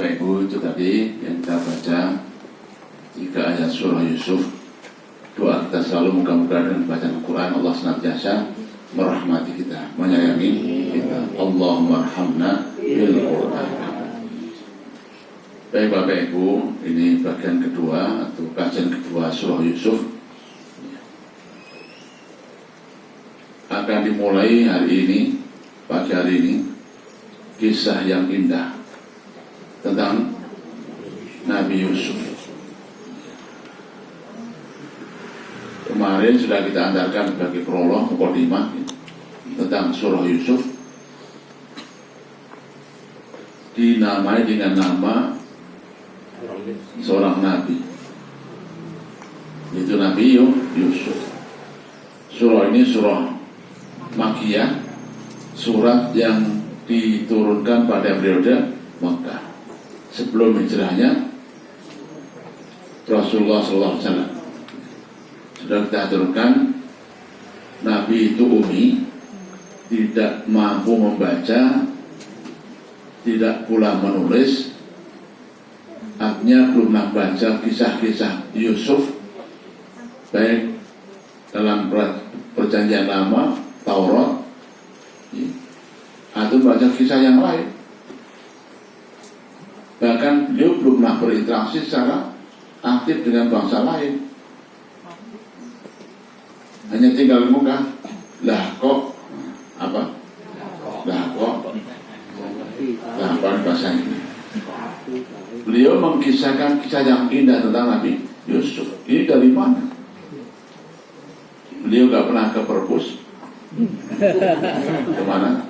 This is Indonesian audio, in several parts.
Bapak Ibu, itu tadi yang kita baca 3 ayat surah Yusuf. Doa kita selalu mudah-mudahan dengan bacaan Al-Quran Allah senantiasa merahmati kita, menyayangi kita. Allahumma arhamna bil Quran. Baik Bapak Ibu, ini bagian kedua atau kajian kedua surah Yusuf. Akan dimulai hari ini, pagi hari ini, kisah yang indah tentang Nabi Yusuf. Kemarin sudah kita antarkan sebagai prolog mukadimah tentang surah Yusuf, dinamai dengan nama seorang nabi, yaitu Nabi Yusuf. Surah ini surah Makkiyah, surat yang diturunkan pada periode Makkah sebelum hijrahnya Rasulullah SAW. Sudah kita aturkan, Nabi itu ummi, tidak mampu membaca, tidak pula menulis, artinya belum membaca kisah-kisah Yusuf baik dalam perjanjian lama Taurat atau baca kisah yang lain. Bahkan beliau belum pernah berinteraksi secara aktif dengan bangsa lain, hanya tinggal di Mekah. Lah kok bahasa ini. Beliau mengkisahkan kisah yang indah tentang Nabi Yusuf. Ini dari mana? Beliau gak pernah ke perpus. Kemana?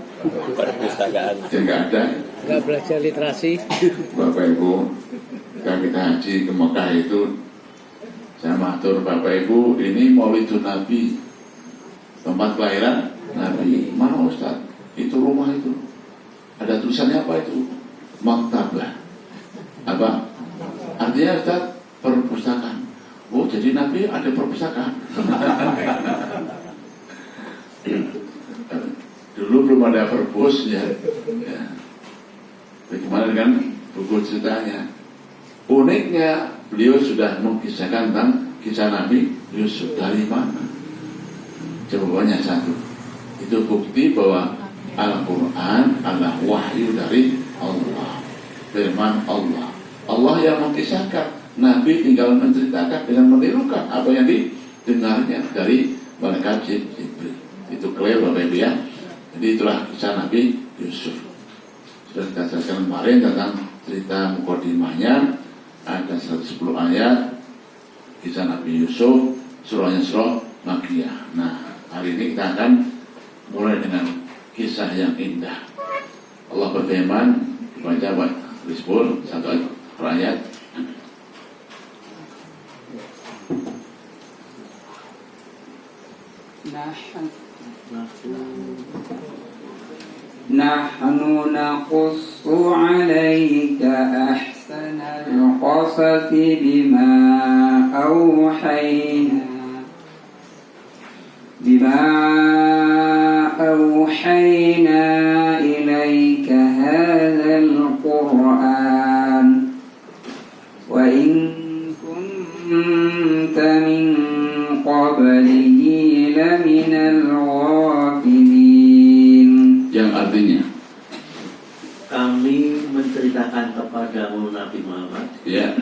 Perpustakaan. Tidak ada. Gak belajar literasi. Bapak Ibu, ketika kita haji ke Mekah itu, saya matur Bapak Ibu, ini Maulidun Nabi, tempat kelahiran Nabi. Mana Ustaz? Itu rumah itu. Ada tulisannya apa itu? Maktabah. Apa? Artinya Ustaz, perpustakaan. Oh, jadi Nabi ada perpustakaan. Dulu belum ada perpus ya. Bagaimana dengan buku ceritanya? Uniknya beliau sudah mengkisahkan tentang kisah Nabi Yusuf. Dari mana? Jawabannya satu. Itu bukti bahwa Al-Quran adalah wahyu dari Allah, firman Allah. Allah yang mengkisahkan, Nabi tinggal menceritakan dengan menirukan apa yang didengarnya dari malaikat Jibril. Itu clear Bapak Ibu ya. Jadi itulah kisah Nabi Yusuf. Sudah kita jelaskan kemarin tentang cerita mukadimahnya. Ada 110 ayat kisah Nabi Yusuf, surahnya surah Makkiyah. Nah, hari ini kita akan mulai dengan kisah yang indah. Allah berfirman, baca buat Rizbul, satu ayat. Nahnu naqussu 'alaika ahsanal qasasi bima awhayna ilaika hadzal Qur'an wa in kunta min qablihi laminal ghafilin. Yang artinya, Kami menceritakan kepadamu Nabi Muhammad, ya,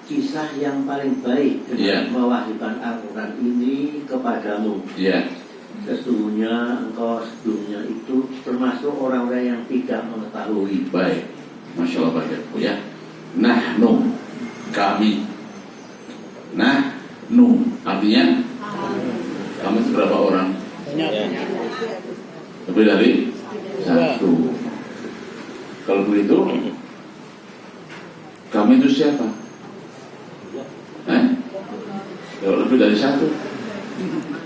kisah yang paling baik dengan mewahyukan Al-Quran ini kepadamu. ya, Sesungguhnya engkau sebelumnya itu termasuk orang-orang yang tidak mengetahui. baik. Masya Allah Bapak Ibu ya. Nahnu, kami. Nahnu artinya kami itu berapa orang? Lebih dari satu. Kalau begitu, kami itu siapa? Kalau lebih dari satu.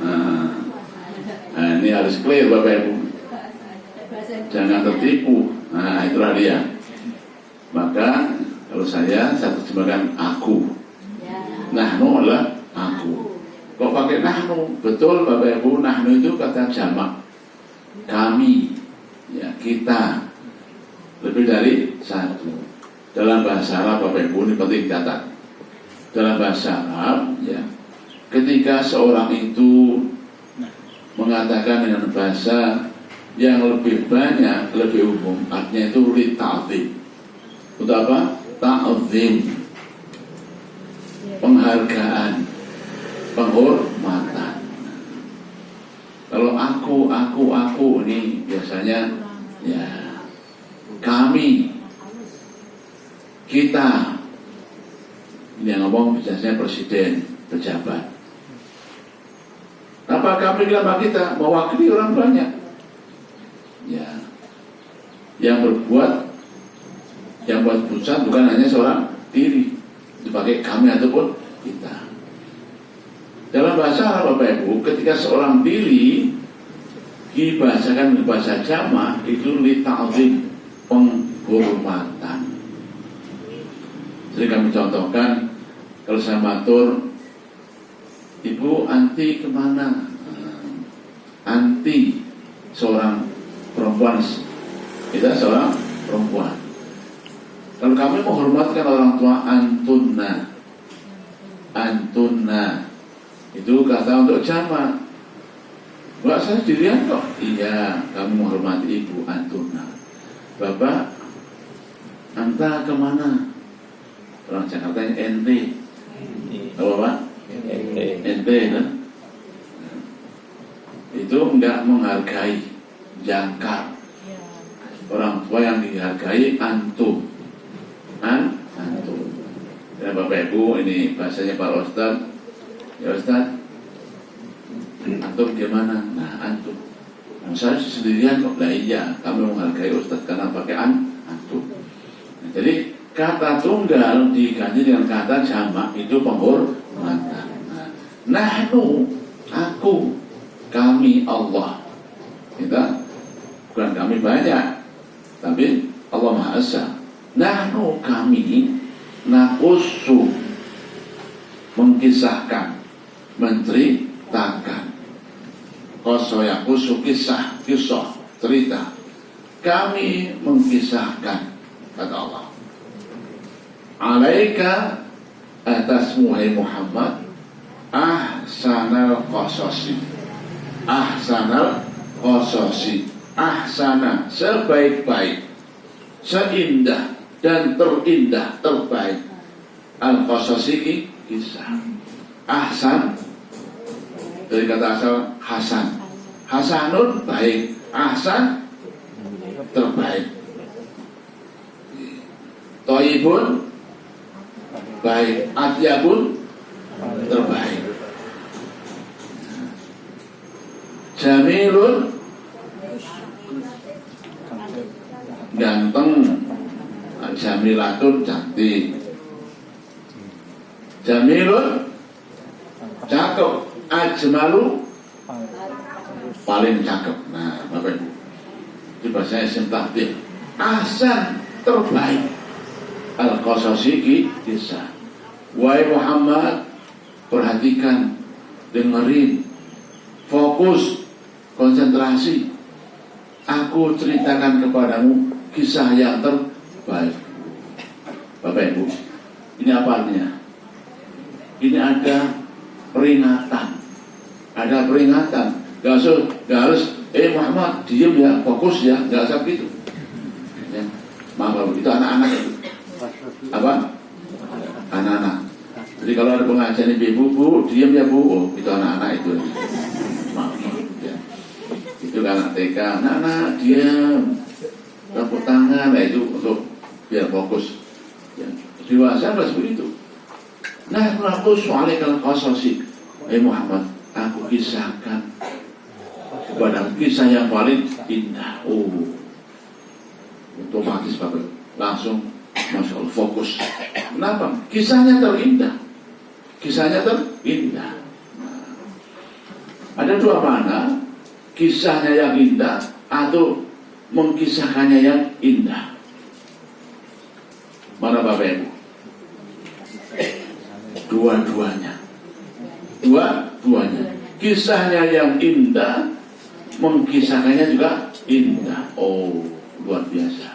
Nah, ini harus clear Bapak Ibu. Jangan tertipu. Nah, itulah dia. Maka kalau saya terjemahkan aku. Nahnu adalah aku. Kok pakai nahnu? Betul Bapak Ibu, nahnu itu kata jamak. Kami, ya kita. Lebih dari satu. Dalam bahasa Arab, Bapak Ibu, ini penting catat. Dalam bahasa Arab, ya, ketika seorang itu mengatakan dengan bahasa yang lebih banyak, lebih umum, artinya itu li ta'zim. Untuk apa? Ta'zim, penghargaan, penghormatan. Kalau aku ini biasanya ya kami, kita. Ini yang ngomong biasanya presiden, pejabat. Apa kami bilang kita mewakili orang banyak? Ya, yang berbuat, yang buat putusan bukan hanya seorang diri, dipakai kami ataupun kita. Dalam bahasa Arab, Bapak Ibu, ketika seorang diri dibahasakan dengan bahasa jamak, itu li ta'zim, penghormatan. Jadi kami contohkan, kalau saya matur, Ibu Anti kemana? Anti seorang perempuan, kita seorang perempuan. Kalau kami menghormatkan orang tua, antunna, antunna, itu kata untuk jamak. Mbak, saya sendirian kok. Iya, kamu menghormati ibu, antunna. Bapak, anta kemana? Orang Jakarta ente. Apa Pak? Ente kan? Itu enggak menghargai, jangkar. Orang tua yang dihargai antum, antum. Ya Bapak Ibu, ini bahasanya Pak Ustadz. Ya Ustadz, antum gimana? Nah antum. Nah, saya sendirian kok. Lah iya, kami menghargai Ustadz karena pakai antum. Nah, jadi kata tunggal diganti dengan kata jamak, itu penghormatan. Nahnu, aku, kami, Allah. Kita bukan kami banyak, tapi Allah Maha Esa. Nahnu, kami, nakusu, mengkisahkan, menceritakan. Qasayakusu, kisah, cerita. Kami mengkisahkan, kata Allah. Alaika, atasmu hai Muhammad, ahsanal qasasi, ahsanal qasasi, ahsana, sebaik-baik, seindah dan terindah, terbaik. Al-qasasi, kisah. Ahsan dari kata asal hasan, hasanun baik, ahsan terbaik, thayyibun baik, atyabun terbaik, jamilun ganteng, jamilatun cantik, jamilun cakep, ajmalu paling cakep. Nah Bapak Ibu, itu bahasa isim tahdid. Ahsan terbaik, al-qasasi, kisah. Wahai Muhammad, perhatikan, dengerin, fokus, konsentrasi. Aku ceritakan kepadamu kisah yang terbaik. Bapak Ibu, ini apa artinya? Ini ada peringatan, ada peringatan. Gak harus, Muhammad, diem ya, fokus ya, gak usah begitu. Ya. Maaf, itu anak-anak itu. Apa? Anak-anak. Jadi kalau ada pengajian ibu, bu, diem ya bu, oh itu anak-anak itu. Maaf, ya. Itu anak TK, anak-anak diem, tepuk tangan, nah itu untuk biar fokus. Ya. Dewasa harus begitu. Nah, aku soalnya qasasi, Muhammad, aku kisahkan kepada kisah yang paling indah. Oh, otomatis Bapak langsung, masya Allah, fokus. Kenapa? Kisahnya terindah. Kisahnya terindah. Nah, ada dua makna, kisahnya yang indah atau mengkisahkannya yang indah. Mana Bapak Ibu? Dua-duanya. Dua-duanya. Kisahnya yang indah, mengkisahkannya juga indah. Oh, luar biasa.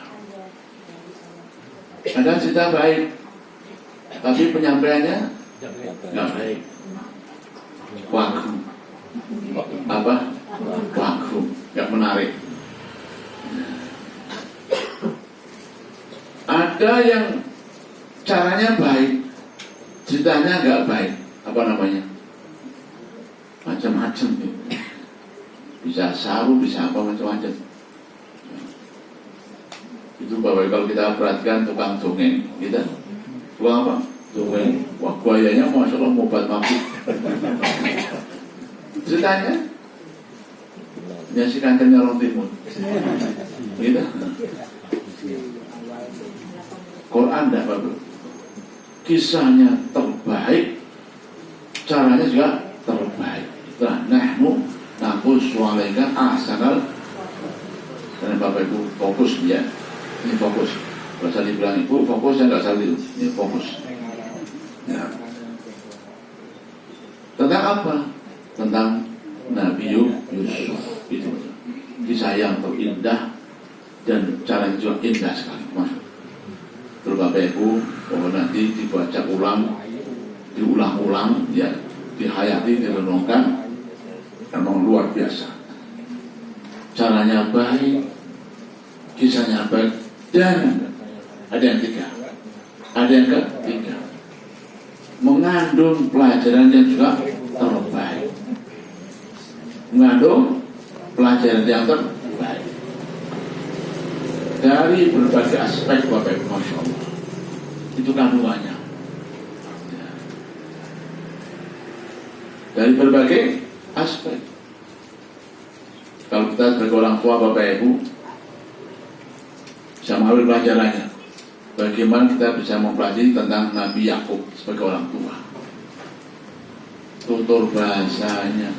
Ada cerita baik, tapi penyampaiannya nggak baik. Waku, apa? Waku, nggak menarik. Ada yang caranya baik, ceritanya nggak baik. Apa namanya? Macam-macam itu. Bisa saru, bisa apa macam-macam. Itu Bapak kalau kita perhatikan tukang dongeng, kita tukang apa? Dongeng. Wah, buayanya masya Allah obat mabuk. Ceritanya menyaksikan orang timur. Gitu. Quran dah Bapak. Kisahnya terbaik, caranya juga terbaik. Itulah nahnu naqussu 'alaika ahsanal. Karena Bapak Ibu fokus ya. Ini fokus. Kalau saya dibilang Ibu fokus, saya nggak salah itu. Ini fokus. Ya. Tentang apa? Tentang Nabi Yusuf. Itu kisah yang terindah dan caranya juga indah sekali. Terus Bapak Ibu, bahwa nanti dibaca ulang, diulang-ulang, ya, dihayati, direnungkan, memang luar biasa. Caranya baik, kisahnya baik, dan ada yang ketiga, mengandung pelajaran yang juga terbaik, mengandung pelajaran yang terbaik dari berbagai aspek Bapak Ibu, Masya Allah. Itu kandungannya. Dari berbagai aspek. Kalau kita sebagai orang tua Bapak Ibu bisa mengambil pelajarannya. Bagaimana kita bisa mempelajari tentang Nabi Yakub sebagai orang tua. Tutur bahasanya,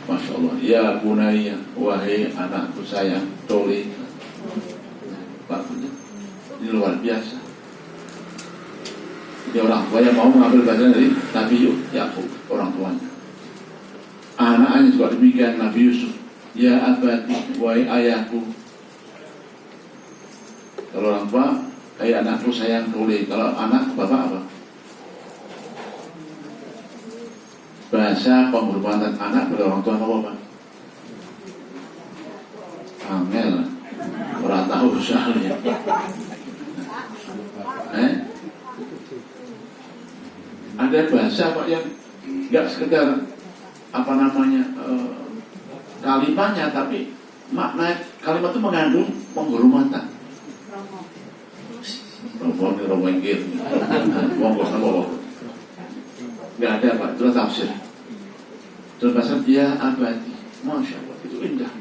Masya Allah. Ya bunaya, wahai anakku sayang, toli. Ini luar biasa. Ini orang tua yang mau mengambil pelajaran dari Nabi Yakub, orang tuanya. Anaknya juga demikian, Nabi Yusuf. Ya abadi, wahai ayahku. Kalau orang tua, kayak anakku sayang tuli. Kalau anak, bapak apa? Bahasa penghormatan anak pada orang tua apa, Pak? Angel. Orang tahu soalnya. Ada bahasa Pak yang nggak sekedar apa namanya kalimatnya, tapi makna kalimat itu mengandung penghormatan. Romo inggir, nggak ada Pak, itu tafsir. Itu bahasa dia abadi, Masya Allah, itu indah.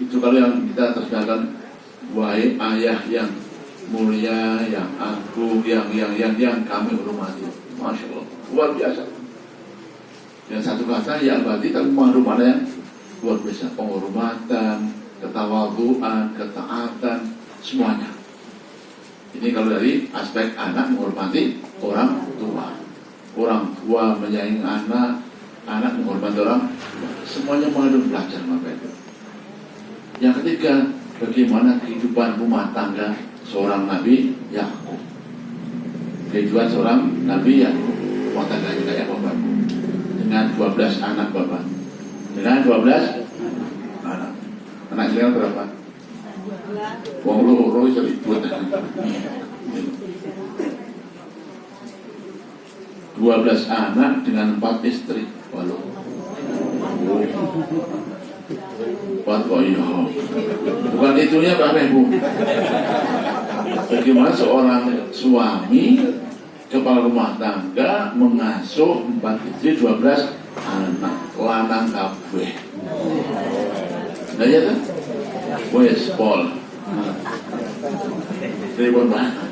Itu kalau yang kita terjemahkan, wahai ayah yang mulia, yang agung, yang kami hormati, Masya Allah, luar biasa. Yang satu kata ya abadi, tapi mengandung mana yang luar biasa, penghormatan, ketawaduan, ketaatan, semuanya. Ini kalau dari aspek anak menghormati orang tua menyayangi anak menghormati orang tua. Semuanya mengandung pelajaran Bapak Ibu. Yang ketiga, bagaimana kehidupan rumah tangga seorang Nabi Yakub. Kehidupan seorang Nabi Yakub, rumah tangganya kayak Bapak Ibu. Dengan 12 anak Bapak. Dengan 12 anak. Anak kalian berapa? Wong loro iso ribut. 12 anak dengan 4 istri. Walau. Bukan itunya Bapak Ibu. Bagaimana seorang suami kepala rumah tangga mengasuh 4 istri 12 anak lanang kabeh. Nah ya kan? Wes pol. Ribon banget.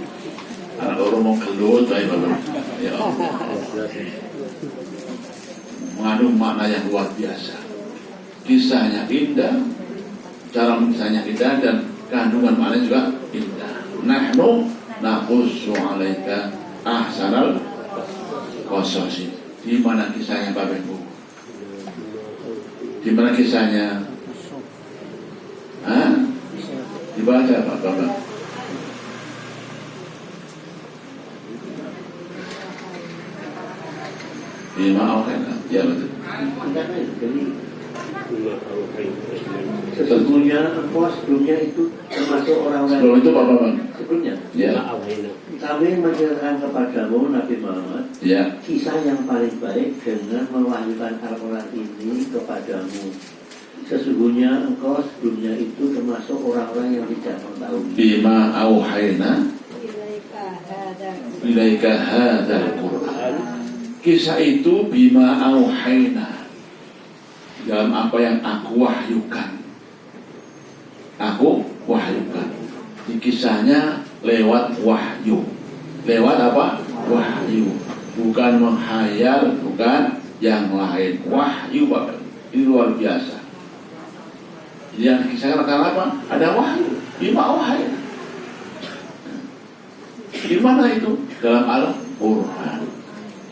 Anak orang mau gelut baik Bapak. Ya. Mengandung makna yang luar biasa. Kisahnya indah, cara mengisahnya indah, dan kandungan maknanya juga indah. Nahnu naqussu 'alaika ahsanal qasas. Di mana kisahnya Bapak Ibu? Di mana kisahnya? Dibaca Pak Bapak. Bima auhayna. Ya betul. Jadi sesungguhnya engkau sebelumnya itu termasuk orang-orang Sebelum itu apa Bang? sebelumnya Ya. kami menceritakan kepadamu Nabi Muhammad Ya. kisah yang paling baik dengan mewahyukan Al-Quran ini kepadamu. Sesungguhnya engkau sebelumnya itu termasuk orang-orang yang tidak mengetahui. Bima auhayna ilaika hadzal Qur'an. Kisah itu bima auhayna, dalam apa yang aku wahyukan. Aku wahyukan. Di kisahnya lewat wahyu. Lewat apa? Wahyu. Bukan menghayal, bukan yang lain. Wahyu Bapak. Ini luar biasa. Jadi yang dikisahkan karena apa? Ada wahyu. Bima auhayna. Di mana itu? Dalam Al-Quran.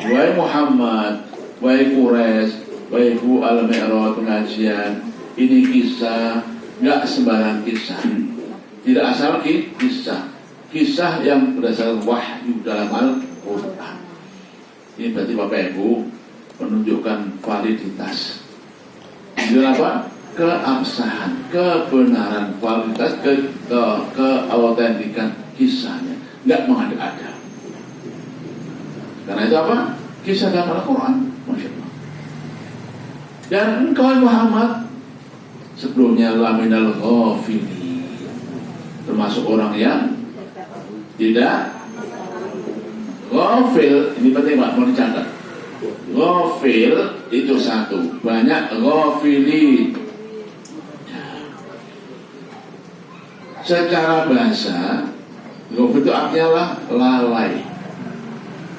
Wahai Muhammad, wahai Quraisy, wahai Bu Al-Mi'raj pengajian, ini kisah, nggak sembarang kisah, tidak asal kisah, kisah yang berdasarkan wahyu dalam Al-Quran. Ini berarti Bapak Ibu menunjukkan validitas. Ini apa? Keabsahan, kebenaran, validitas, keautentikan kisahnya, nggak mengada-ada. Karena itu apa? Kisah dalam Al-Quran. Masya Allah. Dan engkau Muhammad sebelumnya laminal ghafilin, termasuk orang yang tidak ghafil. Ini penting Pak, mau dicatat. Ghafil itu satu, banyak ghafilin. Secara bahasa ghafil itu artinya lalai.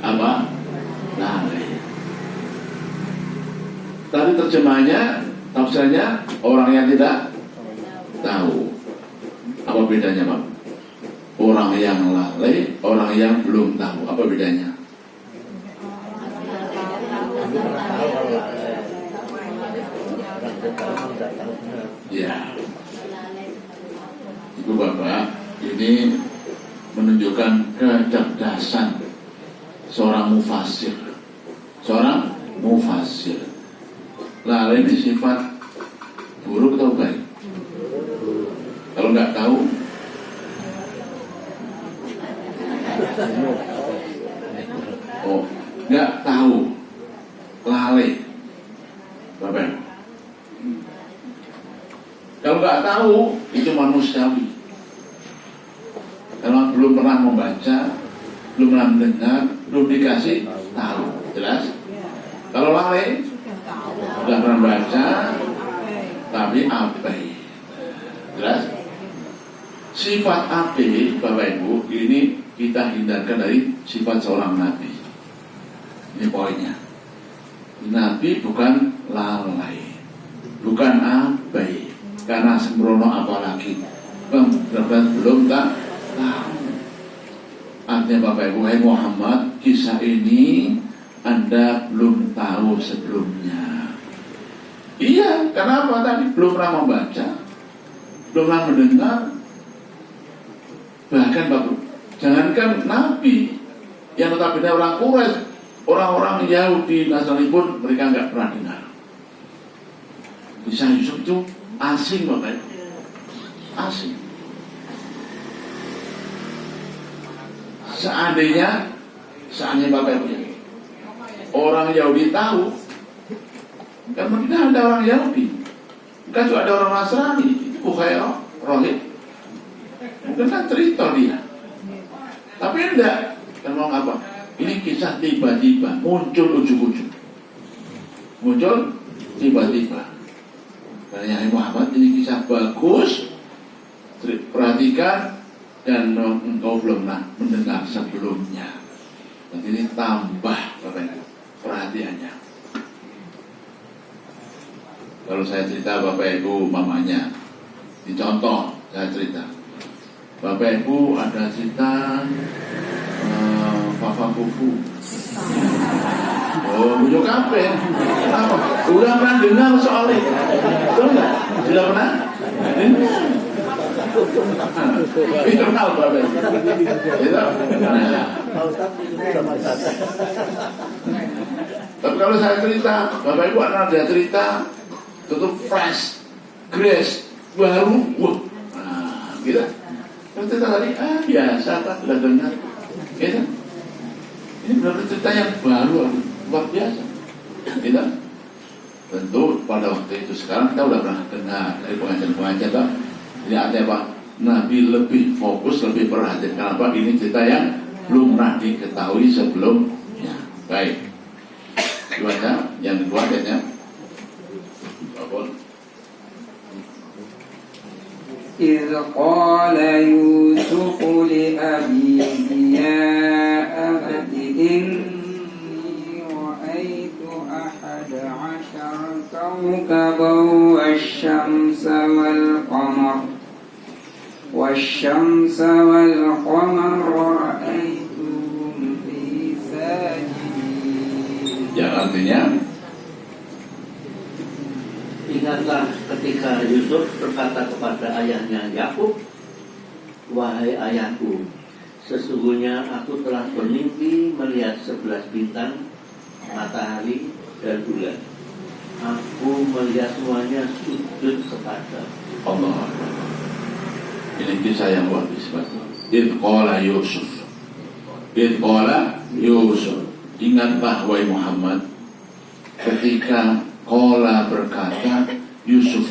Apa? Lalai. Tapi terjemahnya, tafsirnya orang yang tidak tahu. Apa bedanya Pak? Orang yang lalai, orang yang belum tahu. Apa bedanya? Ya. Ibu Bapak, ini menunjukkan kecerdasan seorang mufasir. Seorang mufasir. Lalai ini sifat buruk atau baik? Kalau nggak tahu, oh, nggak tahu, lalai, Bapak. Kalau nggak tahu, itu manusiawi. Kalau belum pernah membaca, belum pernah mendengar, belum dikasih tahu, jelas. Kalau lalai, sudah pernah baca, tapi abai, jelas. Sifat abai, Bapak Ibu, ini kita hindarkan dari sifat seorang nabi. Ini poinnya. Nabi bukan lalai, bukan abai, karena sembrono apalagi benar-benar belum tak tahu. Artinya Bapak Ibu, hai Muhammad, kisah ini Anda belum tahu sebelumnya. Iya, kenapa tadi belum pernah membaca, belum pernah mendengar. Bahkan Bapak, jangankan Nabi yang notabene orang Quraisy, orang-orang Yahudi Nasrani pun mereka nggak pernah dengar. Kisah Yusuf itu asing Bapak Ibu, asing. Seandainya Bapak Ibu, orang Yahudi tahu, kan mungkin ada orang Yahudi, kan juga ada orang Nasrani, itu Bukhairah, Rohib, mungkin kan cerita dia, tapi enggak, kan mau apa? Ini kisah tiba-tiba muncul ujuk-ujuk, muncul tiba-tiba. Karena Muhammad, ini kisah bagus, perhatikan. Dan engkau belum pernah mendengar sebelumnya. Nanti ini tambah Bapak Ibu perhatiannya. Kalau saya cerita Bapak Ibu mamanya, dicontoh saya cerita. Bapak Ibu ada cerita Papa Fufu. Oh, bujuk apa? Kenapa? Udah pernah dengar soal itu? Betul nggak? Sudah pernah? Internal Bapak. Gitu. Nah, tapi kalau saya cerita, Bapak Ibu anak ada cerita, tutup fresh, grace, baru, wah, nah, gitu. Kalau cerita tadi, biasa Pak, sudah dengar, gitu. Ini benar cerita yang baru, luar biasa, gitu. Tentu pada waktu itu, sekarang kita sudah pernah dengar dari pengajian-pengajian, Pak. Ini artinya Pak, Nabi lebih fokus, lebih perhatian. Kenapa? Ini cerita yang belum pernah diketahui sebelumnya. Baik. Kedua, yang kedua adanya إذ قال يوسف لأبيه يا أبت إني رأيت 11 كوكبا والشمس والقمر رأيتهم لي ساجدين. yang artinya Ingatlah ketika Yusuf berkata kepada ayahnya Yakub, wahai ayahku, sesungguhnya aku telah bermimpi melihat 11 bintang, matahari dan bulan. Aku melihat semuanya sujud kepada Allah. Ini kisah yang luar biasa. Idh qala Yusuf. Ingatlah wahai Muhammad, ketika qala berkata Yusuf.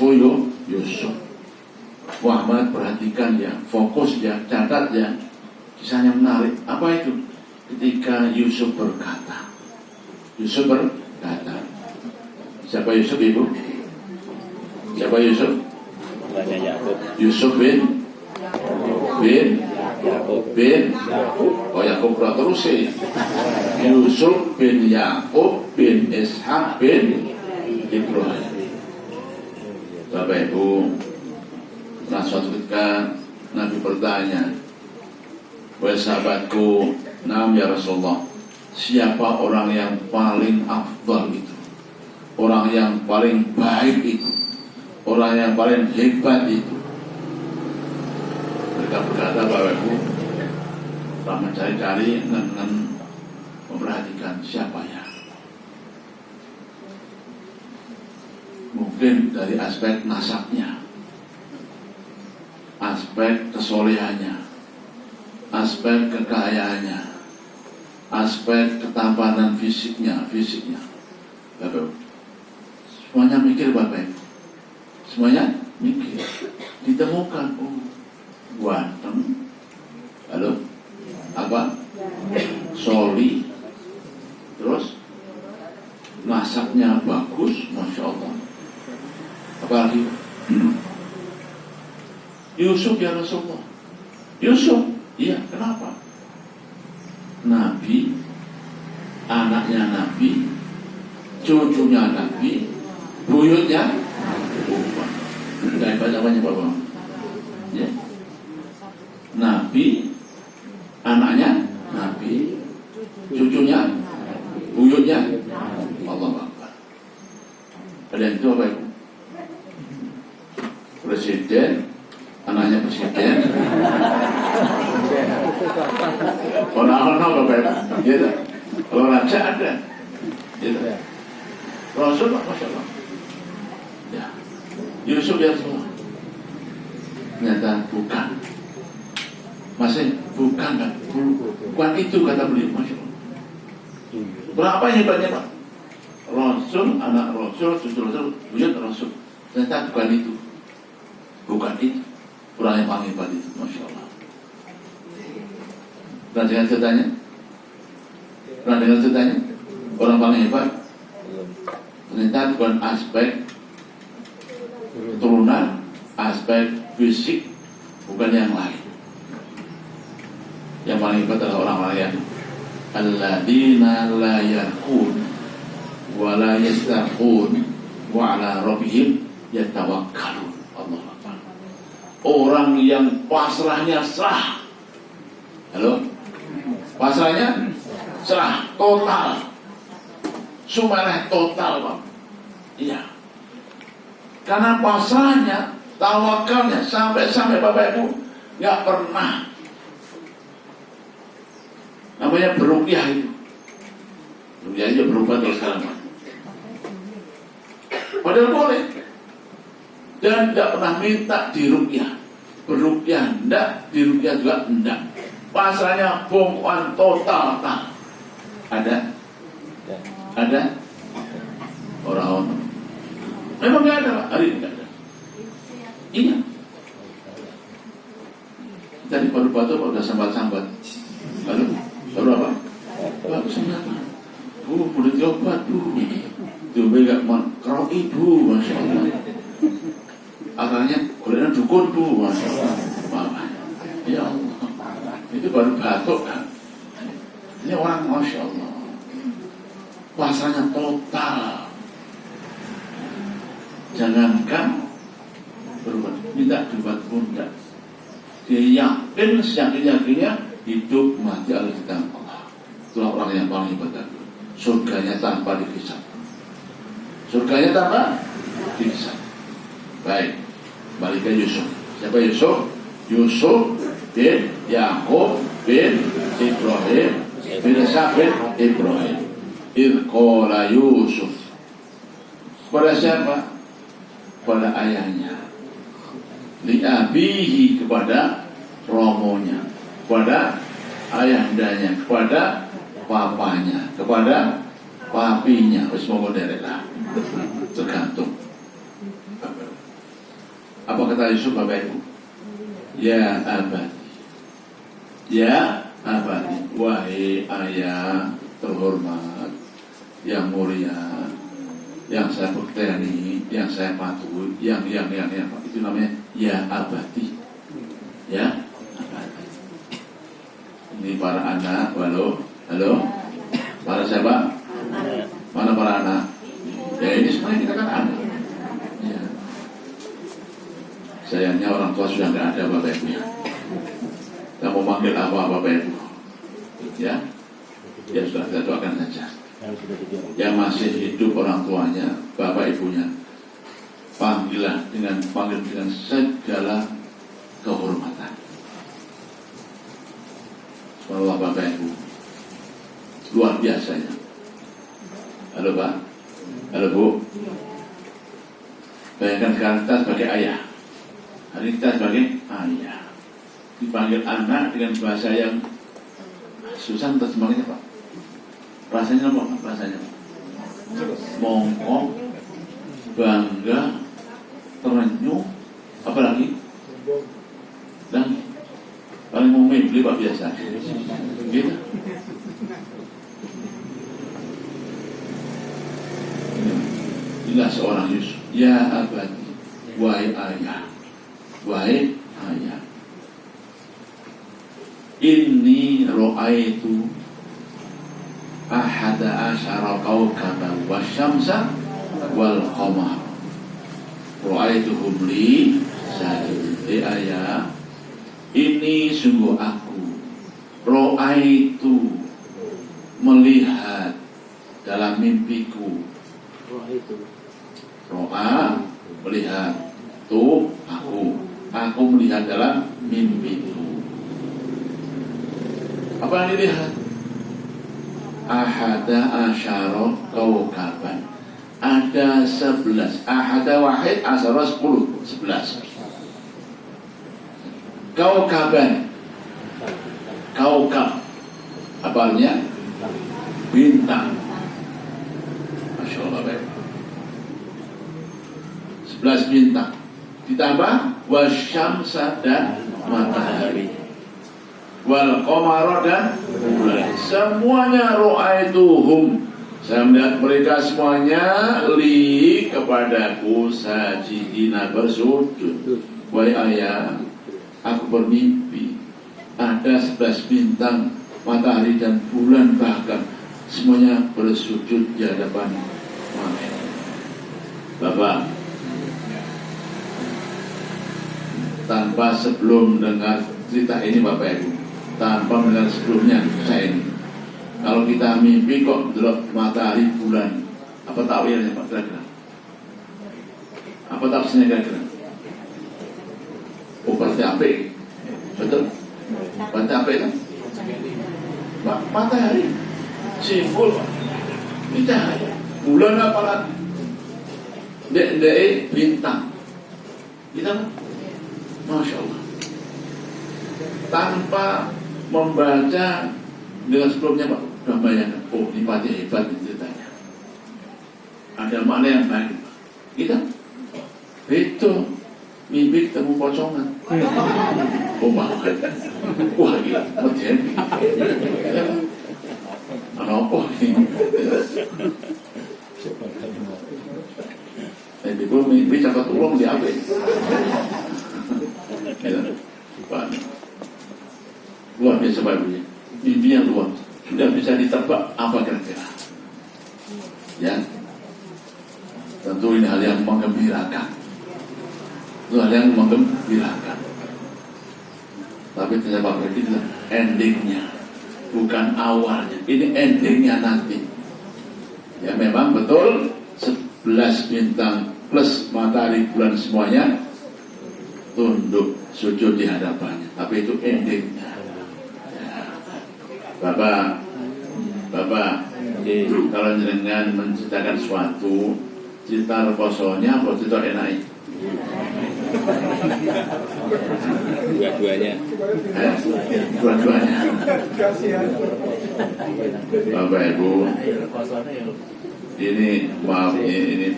Muhammad perhatikan ya, fokus ya, catat ya. Kisahnya menarik. Apa itu? Ketika Yusuf berkata. Siapa Yusuf, Ibu? Siapa Yusuf? Yusuf bin Yakub terus sih. Yusuf bin Yakub bin Ishak bin Ibrahim. Bapak Ibu, nah suatu ketika Nabi bertanya, wahai sahabatku, nam ya Rasulullah, siapa orang yang paling afdal itu, orang yang paling baik itu, orang yang paling hebat itu? Mereka berkata, Bapak Ibu, setelah mencari-cari dengan memperhatikan siapa ya. Mungkin dari aspek nasabnya, aspek kesolehannya, aspek kekayaannya, aspek ketampanan fisiknya. Bapak, semuanya mikir Bapak, semuanya mikir. Ditemukan, ganteng, lalu apa? Soli, terus nasabnya bagus, masya Allah. Apalagi Yusuf ya Rasulullah. Yusuf, iya, kenapa? Nabi, anaknya Nabi, cucunya Nabi, buyutnya bukan. Gak banyak Bapak. Ya. Nabi, anaknya Nabi, cucunya, buyutnya Allah Akbar. Ada yang itu apa itu? Presiden, anaknya presiden. Orang-orang Bapak, gitu. Kalau raja ada, gitu. Rasul, masya Allah. Ya, Yusuf ya semua. Ternyata bukan. Masih bukan kan? Bukan itu kata beliau, masya Allah. Berapa hebatnya Pak? Rasul, anak Rasul, cucu Rasul, buyut Rasul. Ternyata bukan itu. Bukan itu. Orang yang paling hebat itu, masya Allah. Pernah dengar ceritanya? Orang paling hebat ternyata bukan aspek keturunan, aspek fisik, bukan yang lain. Yang paling hebat adalah orang-orang yang alladzina la yarqun wa la yastaqun wa ala rabbihim yatawakkalun. Allah Akbar. Orang yang pasrahnya serah. Halo? Pasrahnya serah total. Sumareh total, Pak. Iya. Karena pasrahnya Tawakalnya sampai Bapak Ibu nggak pernah namanya beruqyah itu. Ruqyah aja berubah terus sekarang. Padahal boleh. Dan tidak pernah minta diruqyah. Beruqyah enggak, diruqyah juga enggak. Pasrahnya bongkoan total. Ada orang-orang. Memang nggak ada, Pak. Hari ini nggak ada. Iya. Tadi baru batuk, udah sambat-sambat. Baru apa? Baru sambat. Boleh diobat, Coba gak kerok ibu, Masya Allah. Akhirnya boleh dukun, Masya Allah. Ya Allah. Itu baru batuk kan. Ini orang Masya Allah. Puasanya total. Jangankan berbuat, minta dibuat pun tidak. Dia yakin, seyakin-yakinnya hidup mati oleh kita Allah. Itulah orang yang paling hebat. Surganya tanpa dihisab. Surganya tanpa dihisab. Baik, balik ke Yusuf. Siapa Yusuf? Yusuf bin Yakub bin Ibrahim bin Sa'id Ibrahim. Qala Yusuf. Kepada siapa? Kepada ayahnya. Li abihi, kepada romonya, kepada ayahandanya, kepada papanya, kepada papinya. Wis monggo derek-lah. Tergantung. Apa kata Yusuf, Bapak Ibu? Ya abadi. Ya abadi. Wahai ayah terhormat, yang mulia, yang saya bertani, yang saya patuhi, yang itu namanya ya abadi. Ya abadi. Ini para anak, halo, para siapa? Mana para anak? Ya ini semuanya kita kan anak. Ya. Sayangnya orang tua sudah nggak ada, Bapak Ibu. Kita mau manggil apa Bapak Ibu? Ya sudah, kita doakan saja. Yang masih hidup orang tuanya, bapak ibunya, panggillah panggil dengan segala kehormatan. Subhanallah Bapak Ibu, luar biasanya. Halo Pak, halo Bu. Bayangkan sekarang kita sebagai ayah, hari ini kita sebagai ayah, dipanggil anak dengan bahasa yang susah terjemahnya Pak. Rasanya apa? Rasanya mongkok, bangga, terenyuh, apalagi dan paling mau beli Pak biasa. Gitu. Inilah seorang Yusuf. Ya abadi, wahai ayah, wahai ayah. Inni ro'aitu ahada asyara kawkaban wasyamsa wal qamar. Ra'aituhum li sajidin. Ayah, ini sungguh aku ra'aitu, melihat dalam mimpiku. Ro'a melihat, tu aku melihat dalam mimpiku. Apa yang dilihat? Ahada asyara kawkaban. Ada 11. Ahada wahid asyara 11. Kawkaban. Kawkab. Apa artinya? Bintang. Masya Allah baik. 11 bintang. Ditambah wasyamsa dan matahari, wal qamara dan bulan. Semuanya ra'aituhum, saya melihat mereka semuanya li kepadaku sajidina, bersujud. Wahai ayah, aku bermimpi ada 11 bintang, matahari dan bulan, bahkan semuanya bersujud di hadapan Mami. Bapak, tanpa sebelum dengar cerita ini Bapak Ibu, tanpa mendengar sebelumnya saya ini, kalau kita mimpi kok delok matahari bulan, apa takwilnya Pak kira-kira? Apa tafsirnya kira-kira? pasti apik. Betul? Pasti apik kan? Matahari simbol ini cahaya. Bulan apa lagi? Dek bintang. Kita, masya Allah, tanpa membaca dengan sebelumnya Pak, sudah bayangkan, oh ini pasti hebat ini ceritanya. Ada makna yang baik. Kita itu mimpi ketemu pocongan. Oh makan, wah gila, macam apa ini? Jadi gue mimpi catat uang di apa? Luar biasa baiknya. Mimpi yang luar sudah bisa ditebak apa kira-kira? Ya, tentu ini hal yang menggembirakan. Itu hal yang menggembirakan. Tapi ternyata Pak Freddy itu endingnya, bukan awalnya. Ini endingnya nanti. Ya memang betul 11 bintang plus matahari bulan semuanya tunduk sujud di hadapannya. Tapi itu endingnya. Ya. Bapak, kalau jenengan menceritakan suatu cerita rekosonya atau cerita enaknya? Dua-duanya. Dua-duanya. Bapak Ibu, ini maaf ini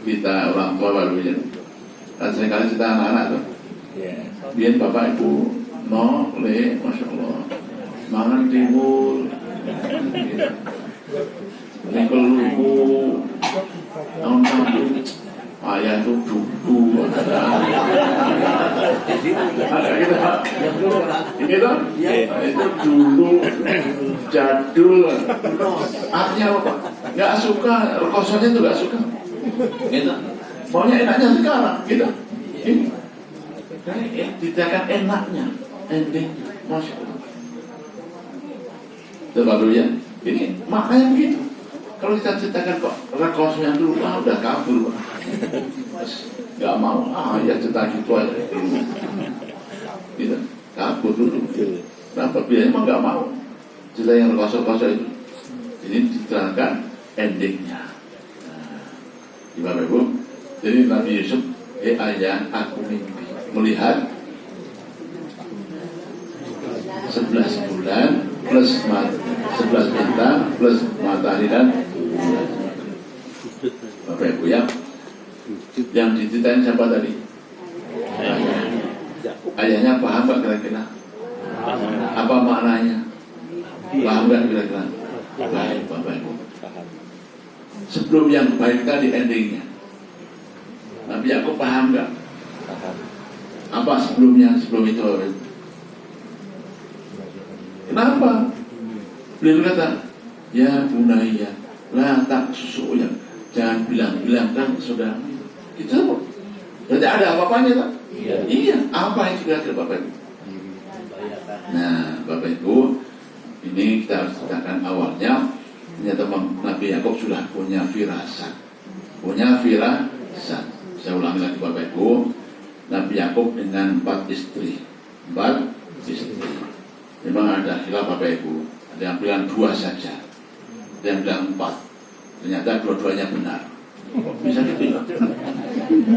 kita orang tua baru ya. Kan seringkali kita anak-anak tuh. Biar Bapak Ibu masya Allah, mangan timbul, lingkul lugu, tahun-tahun ayah tuh dudu, ada gitu Pak, gitu, itu dulu jadul, artinya apa Pak? Nggak suka, rekosonya tuh nggak suka, gitu, maunya enaknya sekarang, gitu, ini. Ditakan enaknya, endingnya, masya Allah. Coba dulu ya, ini makanya begitu. Kalau kita ceritakan kok rekosnya dulu, udah kabur, nggak mau, ya cerita gitu aja, gitu, kabur dulu. Kenapa? Biasanya emang nggak mau cerita yang rekos-rekos itu. Ini diterangkan endingnya. Gimana Ibu? Jadi Nabi Yusuf, ayah aku mimpi melihat 11 bulan plus 11 bintang plus matahari dan bulan. Bapak Ibu ya, yang diceritain siapa tadi? Ayahnya paham gak kira-kira? Apa maknanya? Paham gak kira-kira? Baik Bapak Ibu. Sebelum yang baik tadi endingnya, Nabi aku paham gak? Apa sebelumnya? Sebelum itu apa? Kenapa? Beliau kata, ya bunaya, la tak susu ya, jangan bilang-bilang kan sudah. Itu berarti ada apa-apanya tak? Iya. Apa yang kira-kira Bapak Ibu? Nah, Bapak Ibu, ini kita harus katakan awalnya, ternyata Nabi Yakub sudah punya firasat. Saya ulangi lagi Bapak Ibu, Nabi Yakub dengan 4 istri. Memang ada khilaf Bapak Ibu. Ada yang bilang 2 saja, ada yang bilang 4. Ternyata dua-duanya benar. Bisa gitu ya?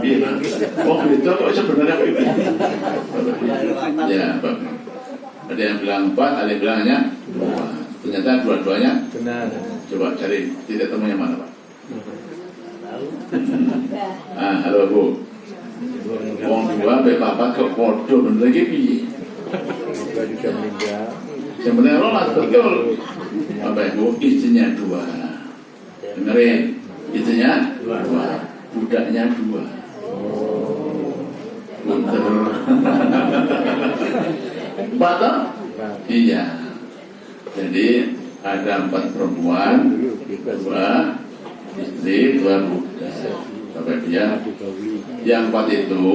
Iya. Oh gitu kok sebenarnya begitu. Ya Bapak. Ada yang bilang 4, ada yang bilang hanya 2. Ternyata dua-duanya benar. Coba cari titik temunya mana Pak? Halo Bu. Wong 2 be papat kok podo bener iki piye? Juga meninggal. Sebenarnya lo betul. Bapak Ibu istrinya 2. Dengerin, istrinya 2, budaknya 2. Bener. Betul? Iya. Jadi ada 4 perempuan, 2 istri, 2 budak. Bapak Ibu ya. Yang 4 itu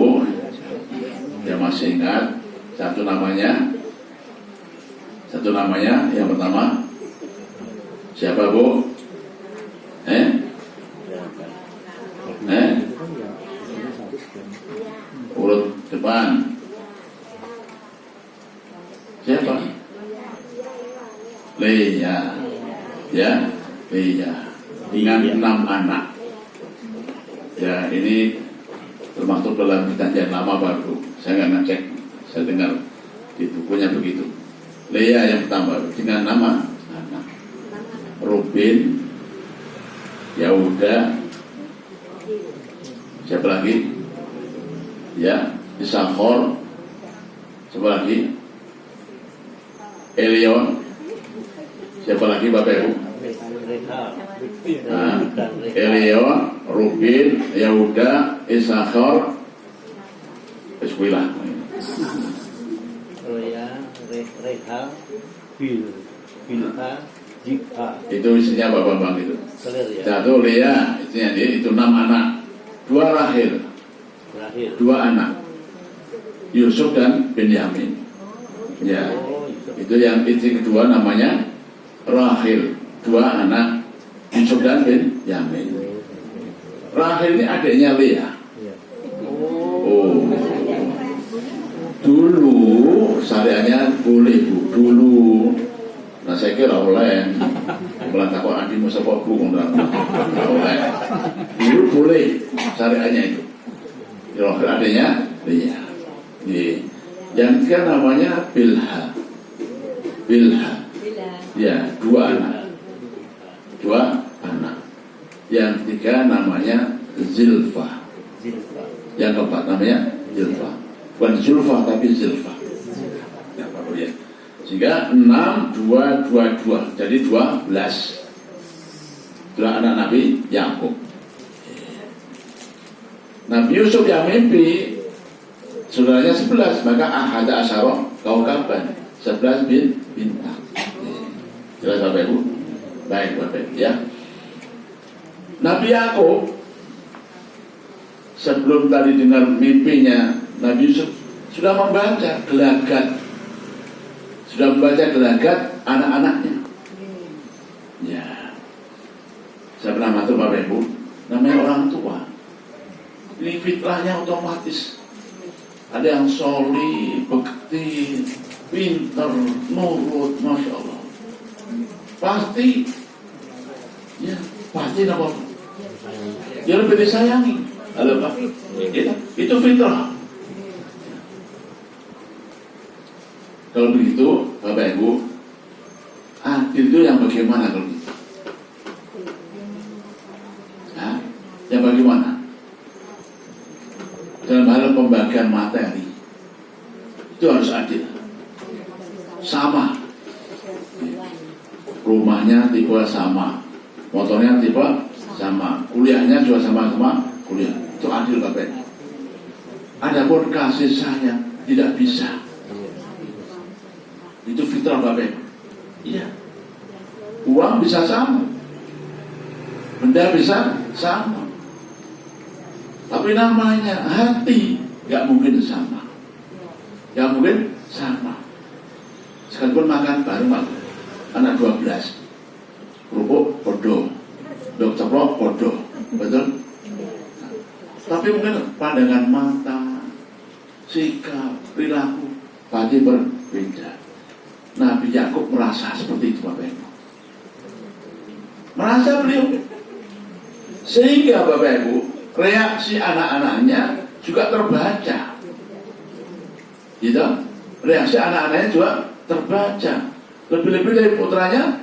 dia masih ingat satu namanya yang pertama siapa Bu? Urut depan Leya, ya, Leya dengan 6 anak. Ya, ini termasuk dalam perjanjian lama baru. Saya nggak ngecek, saya dengar di bukunya begitu. Leya yang pertama dengan nama anak Ruben, Yahuda, siapa lagi? Ya, Isakhor, siapa lagi? Elion, siapa lagi Bapak Ibu? Nah, Elion, Ruben, Yahuda, Isakhor, Eswilah. Reha, Bilha, Jika. Itu isinya Bapak-bapak itu. Clear ya. Satu Lea, isinya dia itu 6 anak. 2 Rahel, Terakhir. 2 anak. Yusuf dan Benyamin. Ya, Oh, itu yang istri kedua namanya Rahel. 2 anak Yusuf dan Benyamin. Rahel ini adiknya Lea. iya. Oh, dulu syariahnya boleh Bu, dulu. Nah saya kira oleh melangkah kok adi musa kok Bu, enggak oleh. Dulu boleh syariahnya itu. Rahel adiknya Lea. Yang ketiga namanya Bilha. Bilha. Ya, 2 anak. 2 anak. Yang ketiga namanya Zilfa. Yang keempat namanya Zilfa. Bukan Zulfa tapi Zilfa. Ya, Pak ya. Sehingga 6, 2, 2, 2. Jadi 12. Itulah anak Nabi Yakub. Nabi Yusuf yang mimpi saudaranya 11, maka ahada asyara kaukaban, 11 bintang. Jelas Bapak Ibu? Baik Bapak Ibu ya. Nabi Yakub sebelum tadi dengar mimpinya Nabi Yusuf sudah membaca gelagat, anak-anaknya. Ya, saya pernah matur Bapak Ibu, namanya orang tua. Ini fitrahnya otomatis. Ada yang soli, bekti, pinter, nurut, masya Allah. Pasti, ya pasti apa? Dia lebih disayangi. Halo Pak, itu fitrah. Kalau begitu, Bapak Ibu, adil itu yang bagaimana kalau gitu? Nah, yang bagaimana? Dalam hal pembagian materi itu harus adil, sama. Rumahnya tipe sama, motornya tipe sama, kuliahnya juga sama-sama kuliah. Itu adil Bapak. Adapun kasih sayang tidak bisa. Itu fitrah Bapak. Iya. Uang bisa sama, benda bisa sama, tapi namanya hati nggak mungkin sama. Nggak mungkin sama. Sekalipun makan bareng Bapak. Anak 12 kerupuk podo, dokter roh podo, betul? Tapi mungkin pandangan mata, sikap, perilaku pasti berbeda. Nabi Yakub merasa seperti itu Bapak Ibu. Merasa beliau. Sehingga Bapak Ibu, reaksi anak-anaknya juga terbaca. Gitu? Reaksi anak-anaknya juga terbaca. Lebih-lebih dari putranya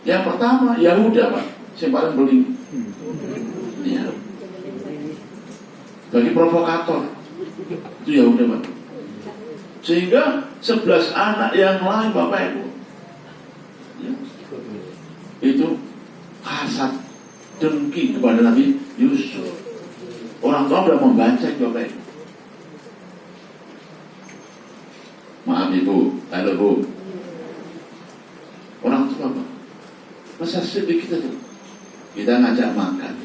yang pertama Yahuda Pak, yang paling beling. Ya. Bagi provokator itu Yahuda Pak. Sehingga 11 anak yang lain Bapak Ibu, ya, itu hasad, dengki kepada Nabi Yusuf. Orang tua sudah membaca Bapak Ibu. Maaf Ibu, halo Bu. Orang tua Pak, masa sedih kita tuh, kita ngajak makan.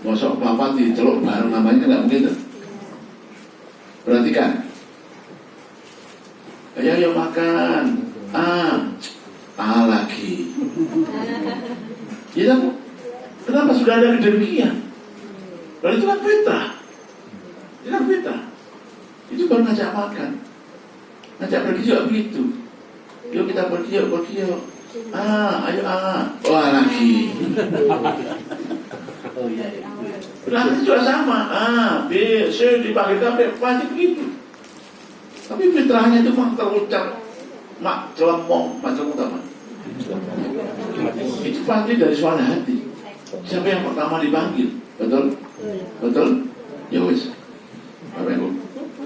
Mosok papa diceluk bareng namanya nggak mungkin tuh. Perhatikan. Ayo makan. Lagi. Ya, kenapa sudah ada kedengkian? Kalau itu kan fitrah. Itu kan fitrah. Itu baru ngajak makan. Ngajak pergi juga begitu. yuk kita pergi yuk. Ayo wah lagi. Oh iya. Nanti juga sama. B, C dipanggil KB pasti begitu. Tapi fitrahnya itu mah terucap celemong macam utama. Itu pasti dari suara hati. Siapa yang pertama dipanggil? Betul? Ya wes. Bapak Ibu.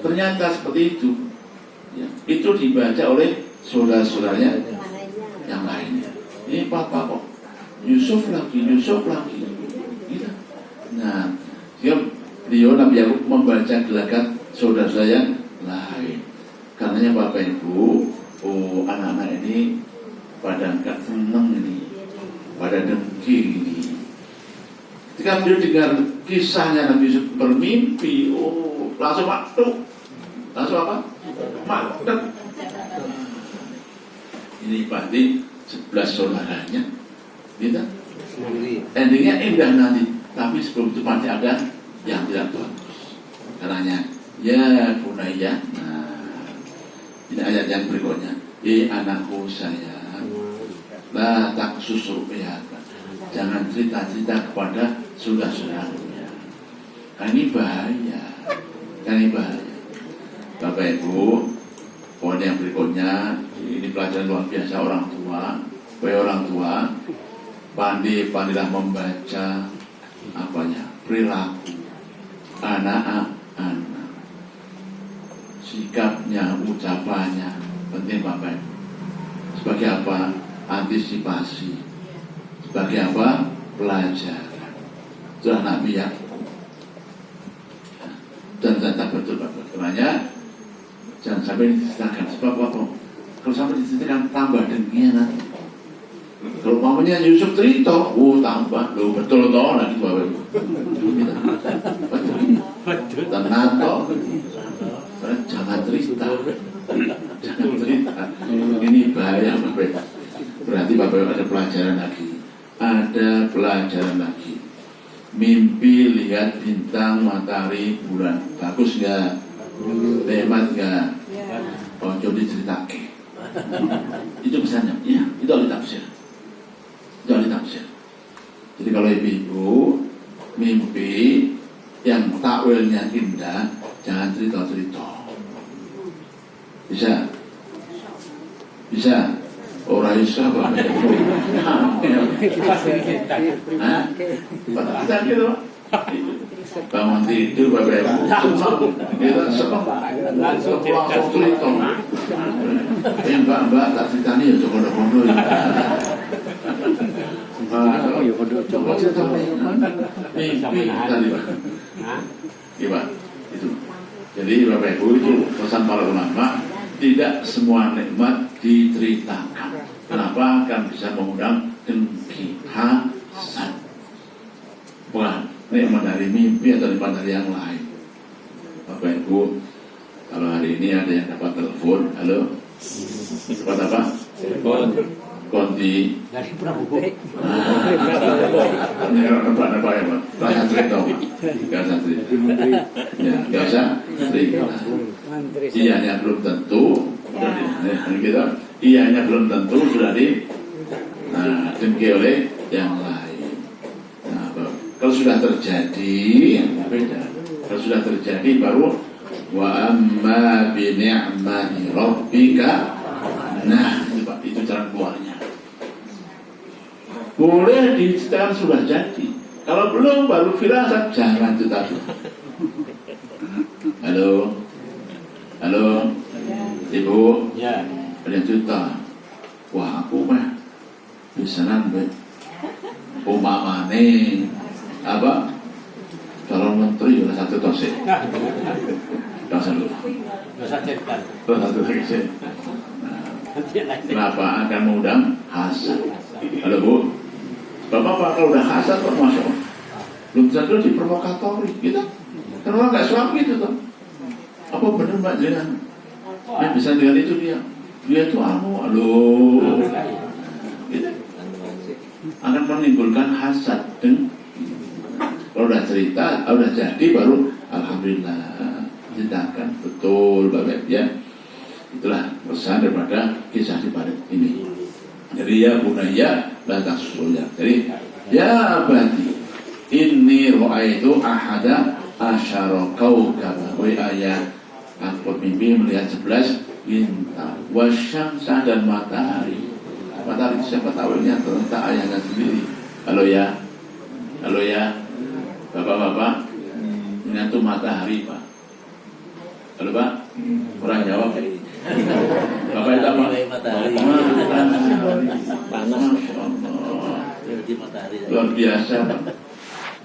Ternyata seperti itu. Ya, itu dibaca oleh saudara-saudaranya yang lainnya. Ini papa kok. Yusuf lagi. Gitu. Nah, beliau Nabi Yakub membaca gelagat saudara-saudara yang lain. Karenanya Bapak Ibu, anak-anak ini pada enggak seneng ini, pada dengki ini. Ketika beliau dengar kisahnya Nabi Yusuf bermimpi, langsung apa? Makduk. Ini pasti 11 saudaranya, gitu. Endingnya indah nanti, tapi sebelum itu pasti ada yang tidak bagus. Karenanya, ya bunayya. Nah, ini ayat yang berikutnya. Anakku sayang, la taksus ru'yaka. Jangan cerita-cerita kepada saudara-saudaranya. Ini bahaya. Bapak Ibu, poin yang berikutnya, ini pelajaran luar biasa orang tua. Wahai orang tua, pandai-pandailah membaca perilaku anak-anak, sikapnya, ucapannya, penting Bapak Ibu. Sebagai apa? Antisipasi. Sebagai apa? Pelajaran. Itulah Nabi ya. Dan tetap betul Bapak. Karena jangan sampai diceritakan. Sebab apa? Kalau sampai diceritakan tambah dengkinya nanti. Kalau mamanya Yusuf cerita, tambah. Betul toh lagi Bapak Ibu. Betul. Tenang toh. Jangan cerita. Ini bahaya Bapak Ibu. Berarti Bapak Ibu ada pelajaran lagi. Mimpi lihat bintang, matahari, bulan, bagus nggak? Hebat nggak? Coba diceritakan. Itu pesannya. Iya, itu ahli tafsir. Jadi kalau ibu-ibu mimpi yang takwilnya indah, jangan cerita-cerita. Bisa. Orang Islam apa? Kita gitu. Bangun tidur Bapak Ibu, kita senang. Langsung cerita. Mbak tak ceritanya ya coba-coba. Coba cerita mimpi tadi Pak. Gimana? Itu. Jadi Bapak Ibu itu pesan para ulama, tidak semua nikmat diceritakan. Kenapa? Akan bisa mengundang dengki, hasad. Bukan nikmat dari mimpi atau nikmat dari yang lain. Bapak Ibu, kalau hari ini ada yang dapat telepon, halo, dapat apa? Telepon. Konti. Dari Prabowo. Ini apa ya Pak? Rasa cerita, nggak usah cerita. Ya, nggak usah cerita. Iyanya belum tentu, iyanya belum tentu sudah dengki oleh yang lain. Nah, kalau sudah terjadi, beda. Kalau sudah terjadi baru wa amma bi ni'mati rabbika. Nah, itu cara keluarnya. Boleh diceritakan sudah jadi. Kalau belum baru firasat, jangan cerita. Halo, Ibu. Ya. Ada cerita. Wah, aku mah bisa nambah. Umpamane apa? Calon menteri udah satu tosik. Dah satu. Satu lagi. Kenapa akan mengundang hasad? Halo Bu, Bapak kalau udah hasad kok masuk, belum tentu diprovokatori, gitu. Karena nggak suami gitu tuh. Apa benar Mbak Jenang? Yang bisa dengan itu dia tuh gitu. Akan menimbulkan hasad. Kalau udah cerita, udah jadi baru alhamdulillah ceritakan betul Bapak ya. Itulah pesan daripada kisah di balik ini. Jadi ya bunayya la taqsusulya. Jadi ya abadi inni ra'aitu ahada asyara kaukaba. Wahai ayah, aku mimpi melihat 11 bintang, wasyamsa dan matahari. Matahari siapa tahunya ternyata ayahnya sendiri. Halo ya, bapak-bapak, ini tuh matahari pak. Halo pak, kurang jawab ya. Bapak itu apa? Matahari. Panas. Energi matahari. Luar biasa pak.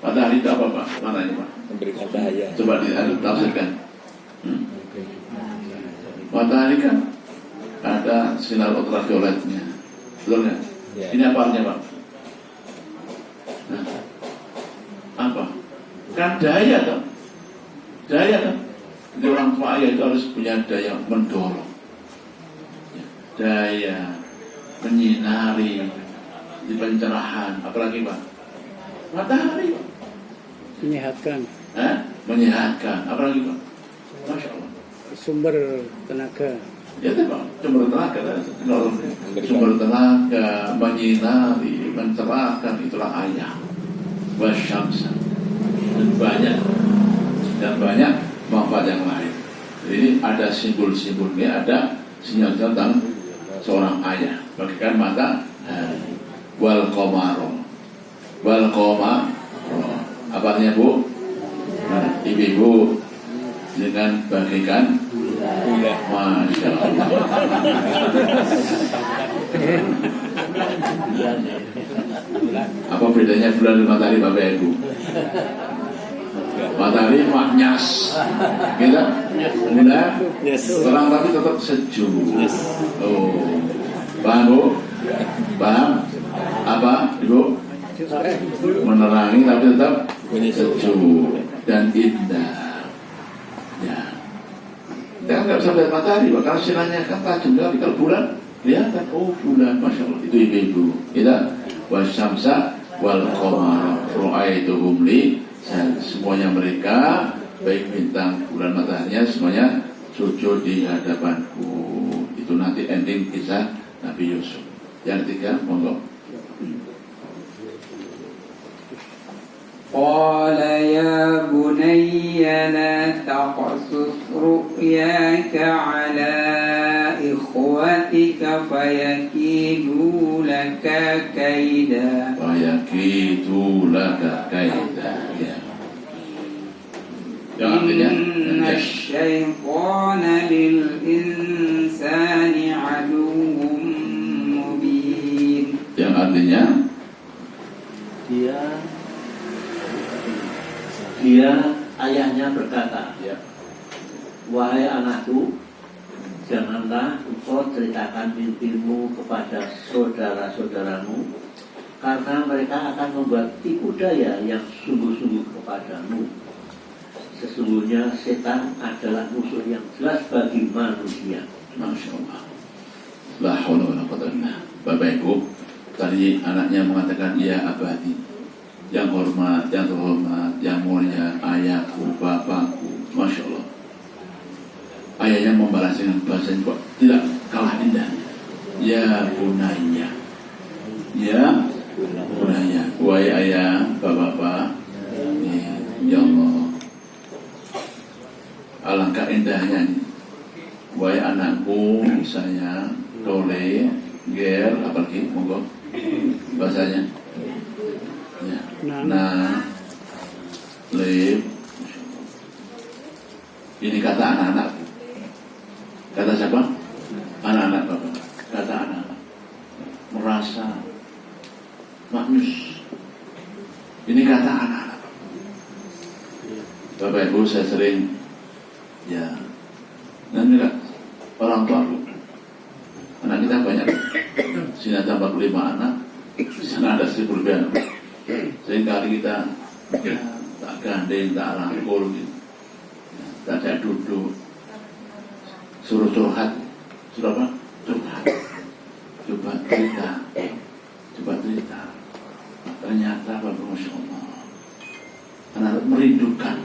Matahari itu apa pak? Mana ini pak? Memberikan cahaya. Coba ditafsirkan. Matahari kan ada sinar ultravioletnya, betul nggak? Ya. Ini apa artinya pak? Nah, apa? Kan daya kan? Daya kan? Jadi orang tua ayah itu harus punya daya mendorong, daya menyinari di pencerahan, apalagi pak? Matahari pak. Menyehatkan Menyehatkan, apalagi pak? Masya Allah. sumber tenaga. Ya itu pak, sumber tenaga, sumber tenaga, menyinari, mencerahkan, itulah ayah. Wasyamsa, dan banyak manfaat yang lain. Jadi ada simbol-simbolnya, ada sinyal tentang seorang ayah. Bagaikan matahari, wal qamaro, apa artinya bu? Nah, ibu-ibu dengan bagaikan Masya Allah. Apa bedanya bulan dan matahari Bapak Ibu? Matahari maknyas, gitu? Bulan terang tapi tetap sejuk. Oh, paham bu? Paham? Apa Ibu? Menerangi tapi tetap sejuk dan indah. Ya. Kita kan nggak bisa lihat matahari, karena sinarnya kan tajam sekali. Kalau bulan, kelihatan, oh bulan, Masya Allah, itu ibu-ibu. Kita wasyamsa wal qamara ra'aituhum li, semuanya mereka, baik bintang, bulan, mataharinya, semuanya sujud di hadapanku. Itu nanti ending kisah Nabi Yusuf. Yang ketiga, monggo. قال يا بني لا تقصص رؤياك على إخوتك فيكيدوا لك كيدا Fayakitu laka kaida. Ya. Yang artinya إن الشيطان للإنسان عدو مبين. yang artinya Dia ayahnya berkata, ya. wahai anakku, janganlah engkau ceritakan mimpimu kepada saudara-saudaramu, karena mereka akan membuat tipu daya yang sungguh-sungguh kepadamu. Sesungguhnya setan adalah musuh yang jelas bagi manusia. Masya Allah. La haula wala quwwata illa billah. Bapak Ibu, tadi anaknya mengatakan ya abadi, yang hormat, yang terhormat, yang mulia, ayahku, bapakku. Masya Allah. Ayahnya membalas dengan bahasa yang kok tidak kalah indahnya. Ya bunaya, ya bunaya. Wahai ayah, bapak-bapak, ya Allah, alangkah indahnya nih. Wahai anakku, saya tole, ger, apalagi, monggo bahasanya. Ya. Nah, lip. Ini kata anak-anakku. Kata siapa? Anak-anak bapak. Kata anak-anak. Merasa maknyus. Ini kata anak-anak. Bapak Ibu, saya sering ya, nanti orang tua anak kita banyak. Sini ada 45 anak, di sana ada 1000 lebih anak. Seringkali kita ya, tak gandeng, tak rangkul gitu. Ya, tak ajak duduk, suruh curhat. Suruh apa? Curhat. Coba cerita. Ternyata Bapak, Masya Allah, anak merindukan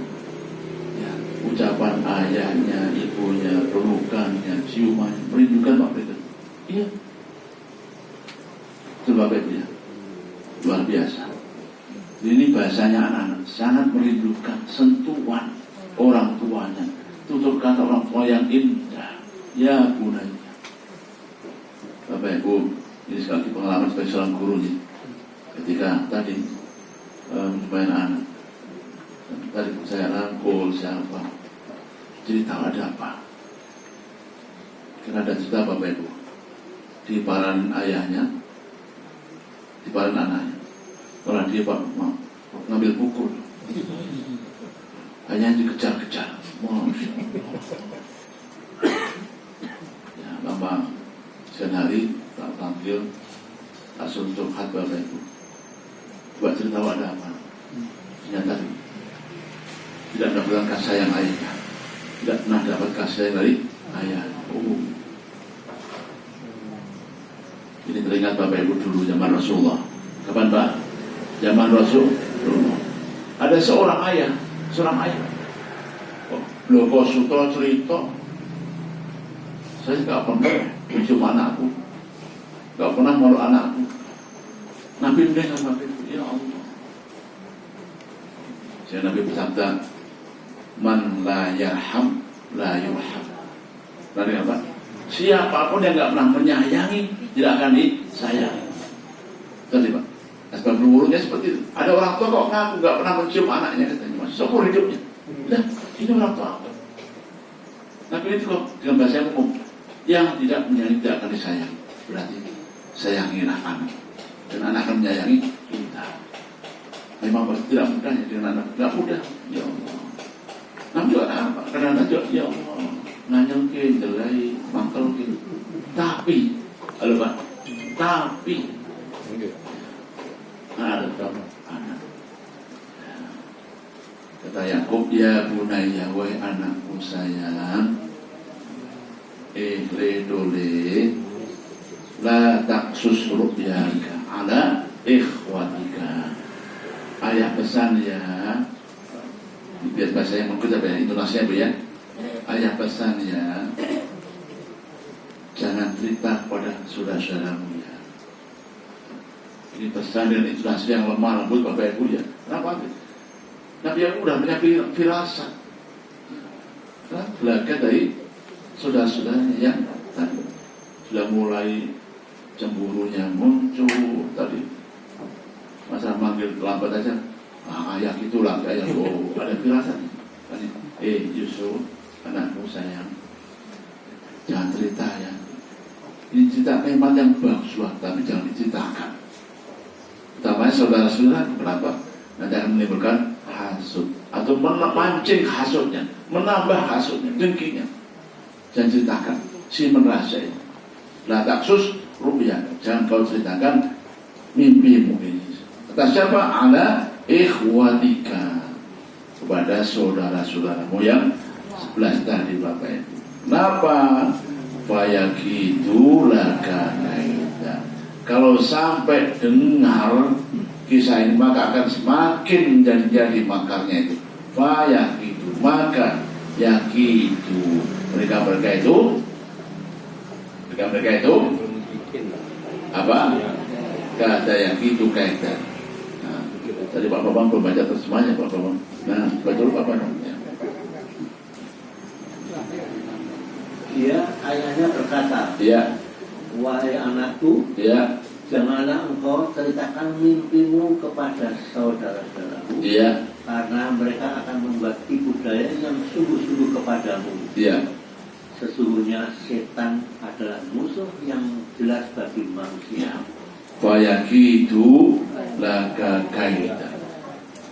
ya, ucapan ayahnya, ibunya, pelukannya, ciumannya. Iya. Itu Bapak Ibu ya. Luar biasa. Ini bahasanya anak-anak sangat merindukan sentuhan orang tuanya. Tutur kata orang tua yang indah. Ya bunanya. Bapak Ibu, ini sekali pengalaman sebagai seorang guru nih. Ketika tadi menjumpai anak, tadi saya rangkul siapa, jadi tahu ada apa. Karena ada cerita Bapak Ibu, di paran ayahnya, di paran anaknya, malah dia mau ngambil pukul, hanya dikejar-kejar. Masya Allah. Ya, Bapak sekian hari tak tampil, tak suntuk hati Bapak Ibu. Coba cerita ada apa? Ternyata tidak mendapatkan kasih sayang ayahnya, tidak pernah dapat kasih sayang dari ayah. Ini teringat Bapak Ibu dulu zaman Rasulullah. Kapan Pak? Zaman Rasulullah. Ada seorang ayah. Kok suto cerita, saya nggak pernah mencium anakku, nggak pernah meluk anakku. Nabi mendengar Bapak Ibu, ya Allah. Saya Nabi bersabda, man la yarham la yurham. Berarti apa? Siapapun yang nggak pernah menyayangi tidak akan disayangi. Tadi Pak, asbab nurulnya seperti itu. Ada orang tua kok ngaku nggak pernah mencium anaknya, katanya masih seumur hidupnya. Nah, ini orang tua apa? Tapi itu kok dengan bahasa yang umum, yang tidak menyayangi tidak akan disayangi. Berarti sayangilah anak, dan anak akan menyayangi kita. Memang tidak mudah ya dengan anak, tidak mudah. Ya Allah. Namun juga apa? Karena anak juga, ya Allah, nganyelkin, jelai, mangkelkin. Tapi, halo Pak, tapi ada anak. Kata Yakub, ya bunayya, wahai anakku sayang, dole la taksus ru'yaka ala ikhwatika. Ayah pesan ya, biar bahasa yang mengikuti apa ya, intonasinya Bu ya. Ayah pesan ya, jangan cerita pada saudara-saudaramu ya. Ini pesan dan intonasi yang lemah lembut Bapak Ibu ya. Kenapa? Nabi yang udah punya firasat, belajar dari saudara-saudaranya yang tadi sudah mulai cemburunya muncul tadi. Masa manggil lambat aja, ayah itulah ayah. Oh, ada firasat. Yusuf, anakku sayang, jangan cerita ya. Ini cerita memang yang bagus lah, tapi jangan diceritakan. Utamanya saudara-saudara, kenapa? Nanti akan menimbulkan hasud atau memancing hasudnya, menambah hasudnya, dengkinya. Jangan ceritakan, si merahasiai. La taksus ru'ya, jangan kau ceritakan mimpimu ini. Kata siapa? Ala ikhwatika, kepada saudara-saudaramu yang 11 tadi Bapak Ibu. Kenapa? Fayakidu laka naida. Kalau sampai dengar kisah ini maka akan semakin menjadi makarnya itu. Fayakidu, maka yakidu mereka itu apa? Kata yakidu kaitan. Nah, tadi Pak Bambang belum baca terjemahnya Pak Bambang. Nah, baca dulu Pak Bambang. Dia ayahnya berkata, Iya. wahai anakku, Iya. janganlah engkau ceritakan mimpimu kepada saudara-saudaramu, Iya. karena mereka akan membuat tipu daya yang sungguh-sungguh kepadamu. Iya. Sesungguhnya setan adalah musuh yang jelas bagi manusia. Fayakidu laka kaitan.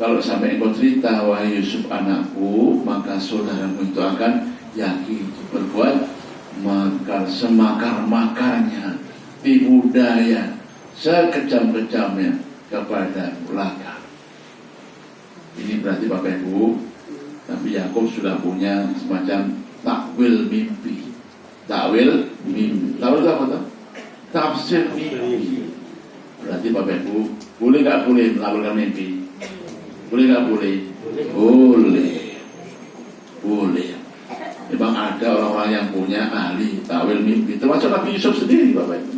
Kalau sampai engkau cerita wahai Yusuf anakku, maka saudaramu itu akan yakin berbuat makar semakar-makarnya, tipu daya sekejam-kejamnya kepada laka. Ini berarti Bapak Ibu, Nabi Yakub sudah punya semacam takwil mimpi. Takwil mimpi. Tahu apa tuh? Tafsir mimpi. Berarti Bapak Ibu, boleh nggak boleh melakukan mimpi? Boleh nggak boleh? Boleh. Boleh. Memang ada orang-orang yang punya ahli tahu takwil mimpi. Termasuk Nabi Yusuf sendiri, Bapak Ibu.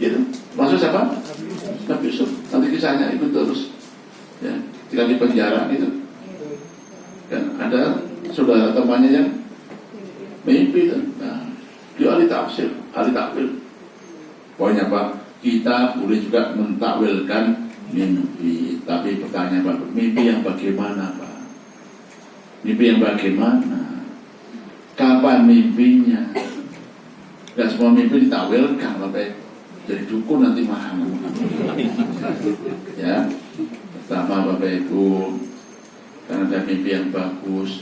Gitu. Maksud siapa? Nabi Yusuf. Nanti kisahnya ikut terus. Ya, ketika di penjara gitu. Dan ada saudara temannya yang mimpi. Nah, dia ahli tafsir, ahli takwil. Pokoknya Pak, kita boleh juga mentakwilkan mimpi. Tapi pertanyaan Pak, mimpi yang bagaimana Pak? Mimpi yang bagaimana? Kapan mimpinya? Gak semua mimpi ditakwilkan Bapak. Jadi dukun nanti mahal. Ya, pertama Bapak Ibu, karena ada mimpi yang bagus,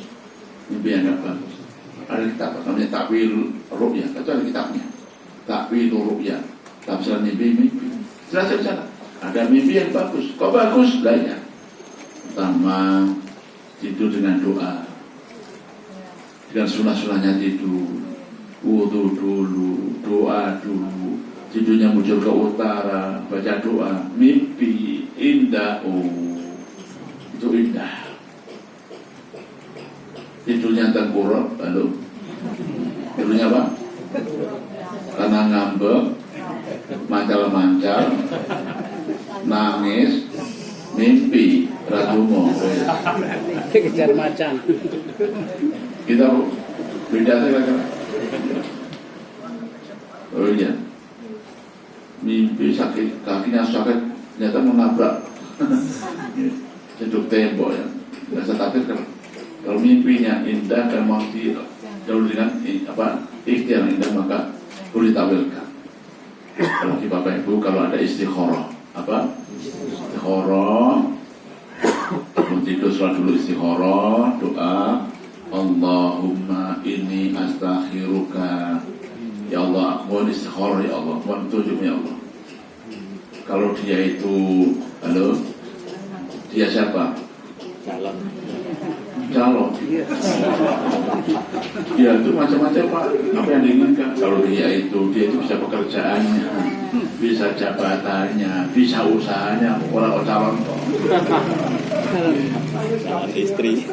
mimpi yang gak bagus. Ada kitab namanya Takwil Ru'ya, itu ada kitabnya. Takwil Ru'ya, tafsiran mimpi. Jelas. Ada mimpi yang bagus. Kok bagus? Lainnya. Pertama, tidur dengan doa. Dengan sunah-sunahnya tidur. Wudu dulu, doa dulu. Tidurnya muncul ke utara, baca doa. Mimpi indah. Oh, itu indah. Tidurnya tengkurap, lalu tidurnya apa? Karena ngambek, mancal-mancal, nangis, mimpi, radumo. Kejar macan. Kita beda kira-kira. Oh iya, mimpi sakit, kakinya sakit, ternyata menabrak ceduk tembok ya. Biasa takdir kalau mimpinya indah dan mau jauh dengan ikhtiar yang indah, maka boleh ditakwilkan. Kalau di Bapak Ibu, kalau ada istikharah, istikharah, sebelum tidur sholat dulu istikharah, doa, Allahumma inni astakhiruka. Ya Allah, mohon istikharah ya Allah, mohon petunjuk ya Allah. Kalau dia itu, dia siapa? Calon. Dia itu macam-macam Pak. Apa yang diinginkan? Kalau dia itu bisa pekerjaannya, bisa jabatannya, bisa usahanya. Orang calon kok. Calon istri.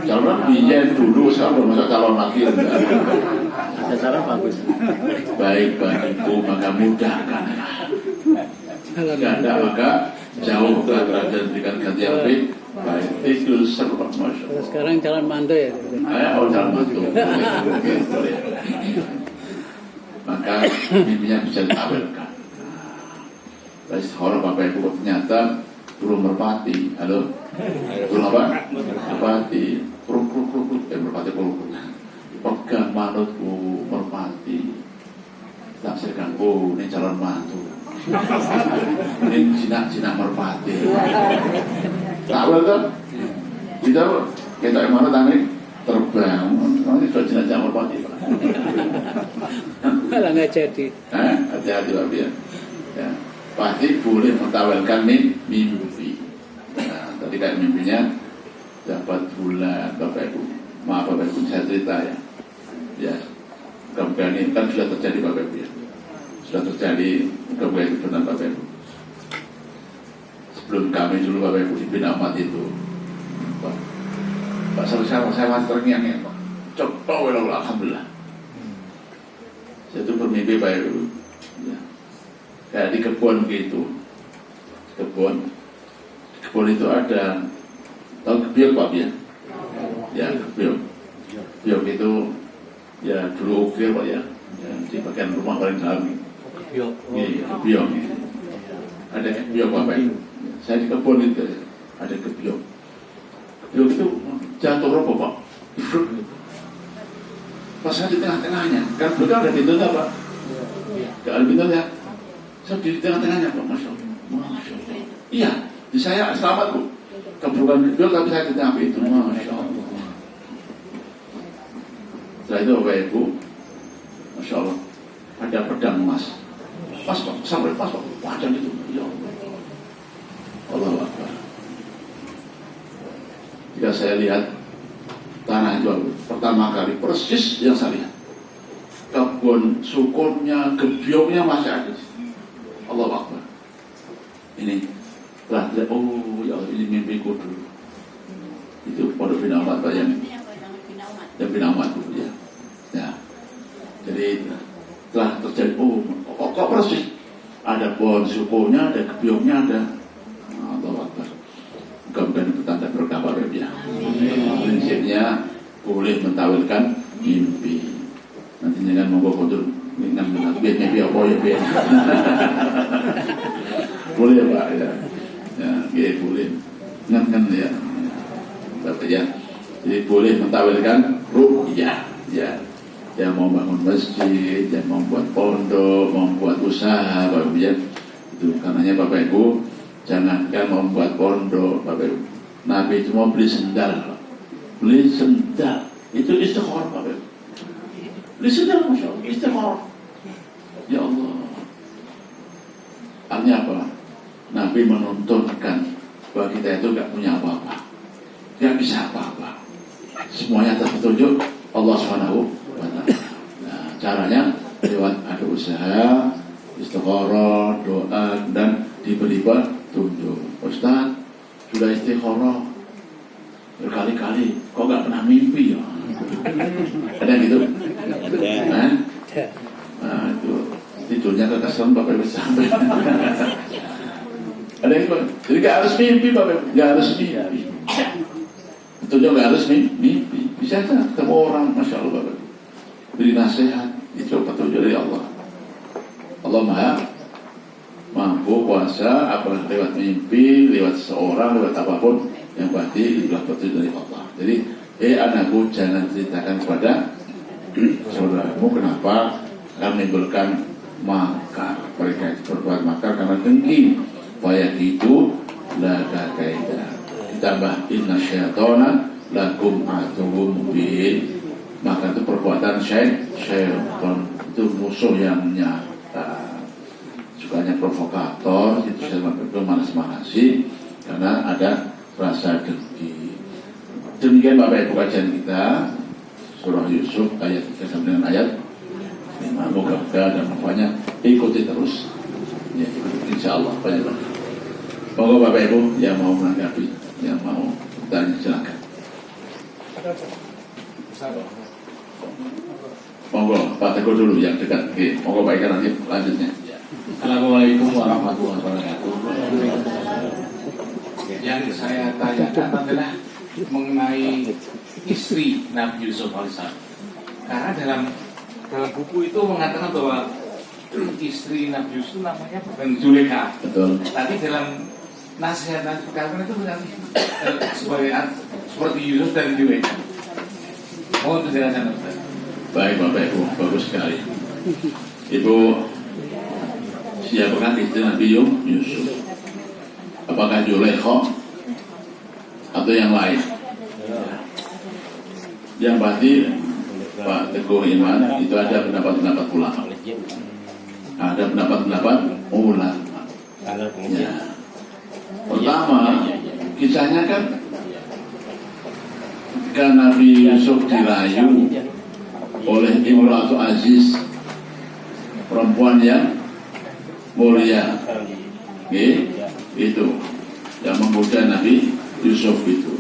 Calon dia dulu, sekarang masa calon lagi. Ada cara bagus. Baik bagiku maka mudahkanlah. Ganda maka jauhkan dan berikan ganti yang baik. Baik, itu serba Masya Allah. Sekarang calon mantu ya? Calon mantu. Maka mimpinya bisa ditakwilkan. Istikharah Bapak Ibu ternyata belum merpati. Halo? Belum apa? Merpati. Merpati kuruk. Pegang manutku merpati. Tafsirkan, oh ini calon mantu. Ini jinak merpati. Takwil kan? Kita yang mana tadi terbang. Ini sudah jinak merpati. Malah nggak jadi. Hati-hati Pak Bian. Ya. Pasti boleh mentawilkan mimpi. Nah, tadi kan mimpinya dapat bulan Bapak Ibu. Maaf Bapak Ibu, saya cerita ya. Ya, mudah-mudahan ini kan sudah terjadi Bapak Ibu ya. Sudah terjadi, mudah-mudahan itu benar Bapak Ibu. Sebelum kami dulu Bapak Ibu di Bina Amat itu, Pak saya masih terngiang-ngiang Pak. Coba alhamdulillah. Saya itu bermimpi Bapak Ibu. Ya. Kayak di kebun gitu. Kebun itu ada, tahu kebiok Pak Bian? Ya, kebiok. Kebiok itu ya dulu ukir Pak ya, di bagian rumah paling dalam. Kebiok. Ada kebiok Bapak Ibu. Saya di kebun itu ada kebiok. Kebiok itu jatuh roboh Pak. Pas saya di tengah-tengahnya, kan betul ada pintunya Pak. Gak ada pintunya. Saya di tengah-tengahnya Pak, Masya Allah. Iya, di saya selamat Bu. Keburukan kebiok tapi saya di tengah itu, Masya Allah. Setelah itu Bapak Ibu, Masya Allah, ada pedang emas. Pas Pak, sampai pas Pak, wajan itu, ya Allah. Allahu Akbar. Jika saya lihat tanah itu pertama kali persis yang saya lihat, kebun sukurnya, gebyoknya masih ada. Allahu Akbar. Ini telah lihat, oh ya Allah, ini mimpiku dulu. Itu Pondok Bina Amat Pak yang Bina Amat ya. Ya. Jadi telah terjadi, kok persis ada pohon sukunya, ada kebiongnya, ada Allahu Akbar. Mudah-mudahan itu tanda berkah Bapak Ibu ya. Prinsipnya boleh mentawilkan mimpi. Nanti jangan monggo kotor mimpi apa ya biar. Boleh ya Pak ya. Ya, boleh. Kan ya. Bapak ya. Jadi boleh mentawilkan ru'yah ya. Yang mau bangun masjid, yang mau buat pondok, mau buat usaha, Bapak Ibu ya. Itu karenanya Bapak Ibu jangankan membuat pondok, Bapak Ibu. Nabi itu mau beli sendal, beli sendal. Itu istikharah, Bapak Ibu. Beli sendal, Masya Allah, istikharah. Ya Allah. Artinya apa? Nabi menuntunkan bahwa kita itu gak punya apa-apa, gak bisa apa-apa. Semuanya atas petunjuk Allah Subhanahu wa Ta'ala. Nah, caranya lewat ada usaha, istikharah, doa, dan diberi petunjuk. Ustaz, sudah istikharah berkali-kali, kok gak pernah mimpi ya? Ada gitu? Nah, itu tidurnya kekesan Bapak Ibu sampai. Ada yang gitu? Jadi gak harus mimpi Bapak Ibu, gak harus mimpi. Petunjuk gak harus mimpi. Bisa aja ketemu orang, Masya Allah Bapak Ibu, beri nasihat, itu petunjuk dari Allah. Allah Maha mampu kuasa, apa lewat mimpi, lewat seorang, lewat apapun, yang pasti itulah petunjuk dari Allah. Jadi, anakku jangan ceritakan kepada saudaramu kenapa akan menimbulkan makar. Mereka berbuat makar karena dengki. Supaya itu laka kaidah. Ditambah inna syaitana lakum aduwwum mubin. Maka itu perbuatan syaitan itu musuh yang nyata. Sukanya provokator, itu syaitan itu manas-manasi karena ada rasa dengki. Demikian Bapak Ibu kajian kita surah Yusuf ayat 3 sampai dengan ayat 5. Moga-moga dan makanya ikuti terus. Ya, insyaallah banyak. Moga Bapak Ibu yang mau menanggapi, yang mau bertanya silakan. Monggo Pak Teguh dulu yang dekat. Oke, monggo Pak Ika nanti lanjutnya. Assalamualaikum warahmatullahi wabarakatuh. Yang saya tanyakan adalah mengenai istri Nabi Yusuf alaihissalam. Karena dalam buku itu mengatakan bahwa istri Nabi Yusuf namanya bukan Zulaikha. Betul. Tapi dalam nasihat itu berarti seperti Yusuf dan Zulaikha. Mohon penjelasan Ustaz. Baik Bapak Ibu, bagus sekali. Ibu, siapakah istri Nabi Yusuf? Apakah Zulaikha atau yang lain? Yang pasti Pak Teguh Iman itu ada pendapat-pendapat ulama. Ada pendapat-pendapat ulama. Ya. Pertama, kisahnya kan ketika Nabi Yusuf dirayu oleh Imratul Aziz, perempuan yang mulia, itu yang menggoda Nabi Yusuf itu,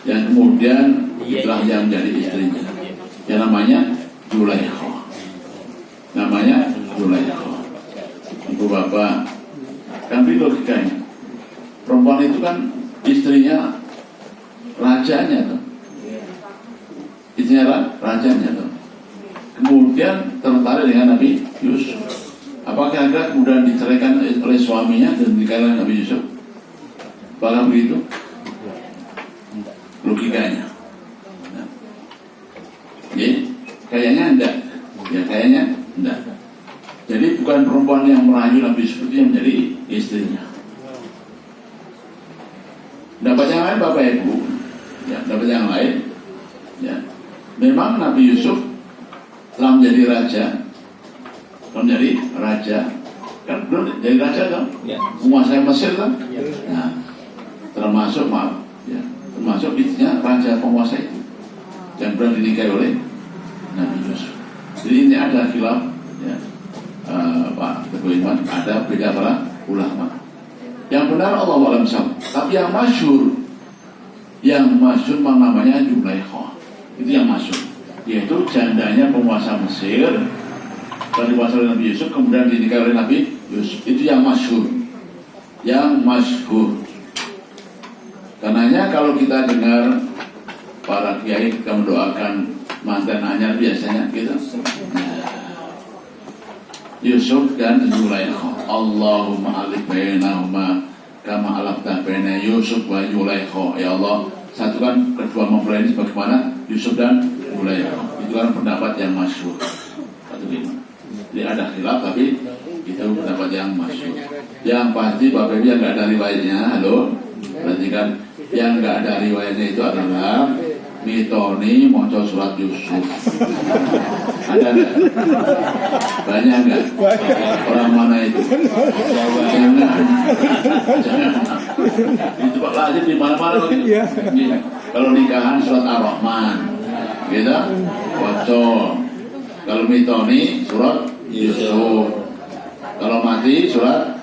yang kemudian itulah yang menjadi istrinya, yang namanya Zulaikha. Namanya Zulaikha. Ibu bapak, kan logikanya perempuan itu kan istrinya rajanya tuh, istrinya rajanya tuh. Kemudian tertarik dengan Nabi Yusuf. Apakah agak kemudian diceraikan oleh suaminya dan dikatakan Nabi Yusuf? Apakah begitu? Logikanya. Nah. Ya, kayaknya enggak. Ya, kayaknya enggak. Jadi bukan perempuan yang merayu Nabi Yusuf itu yang menjadi istrinya. Dapat yang lain Bapak Ibu, ya, dapat yang lain, ya. Memang Nabi Yusuf telah menjadi raja, kan belum jadi raja kan? Ya. Menguasai Mesir kan? Ya. Nah, termasuk istrinya raja penguasa itu yang pernah dinikahi oleh Nabi Yusuf. Jadi ini ada khilaf, ya, Pak Teguh Iman, ada beda para ulama. Yang benar Allah alam sahab. Tapi yang masyhur namanya Zulaikha. Itu yang masyhur, yaitu jandanya penguasa Mesir setelah dewasa oleh Nabi Yusuf, kemudian dinikahi oleh Nabi Yusuf. Itu yang masyhur. Yang masyhur. Karenanya kalau kita dengar para kiai kita mendoakan mantan anyar biasanya gitu. Yusuf dan Zulaikha. Allahumma alif bainahuma kama alafta baina Yusuf wa Zulaikha. Ya Allah, satukan kedua mempelai ini sebagaimana Yusuf dan Zulaikha. Itu kan pendapat yang masyhur. Jadi ada khilaf tapi itu pendapat yang masyhur. Yang pasti Bapak Ibu yang nggak ada riwayatnya, halo, berarti kan yang nggak ada riwayatnya itu adalah mitoni moco surat Yusuf. Ada nggak? Banyak nggak? Orang mana itu? Jangan. Itu Pak lazim di mana-mana begitu. Kalau nikahan surat Ar-Rahman, gitu. Moco. Kalau mitoni surat Yusuf. Kalau mati surat.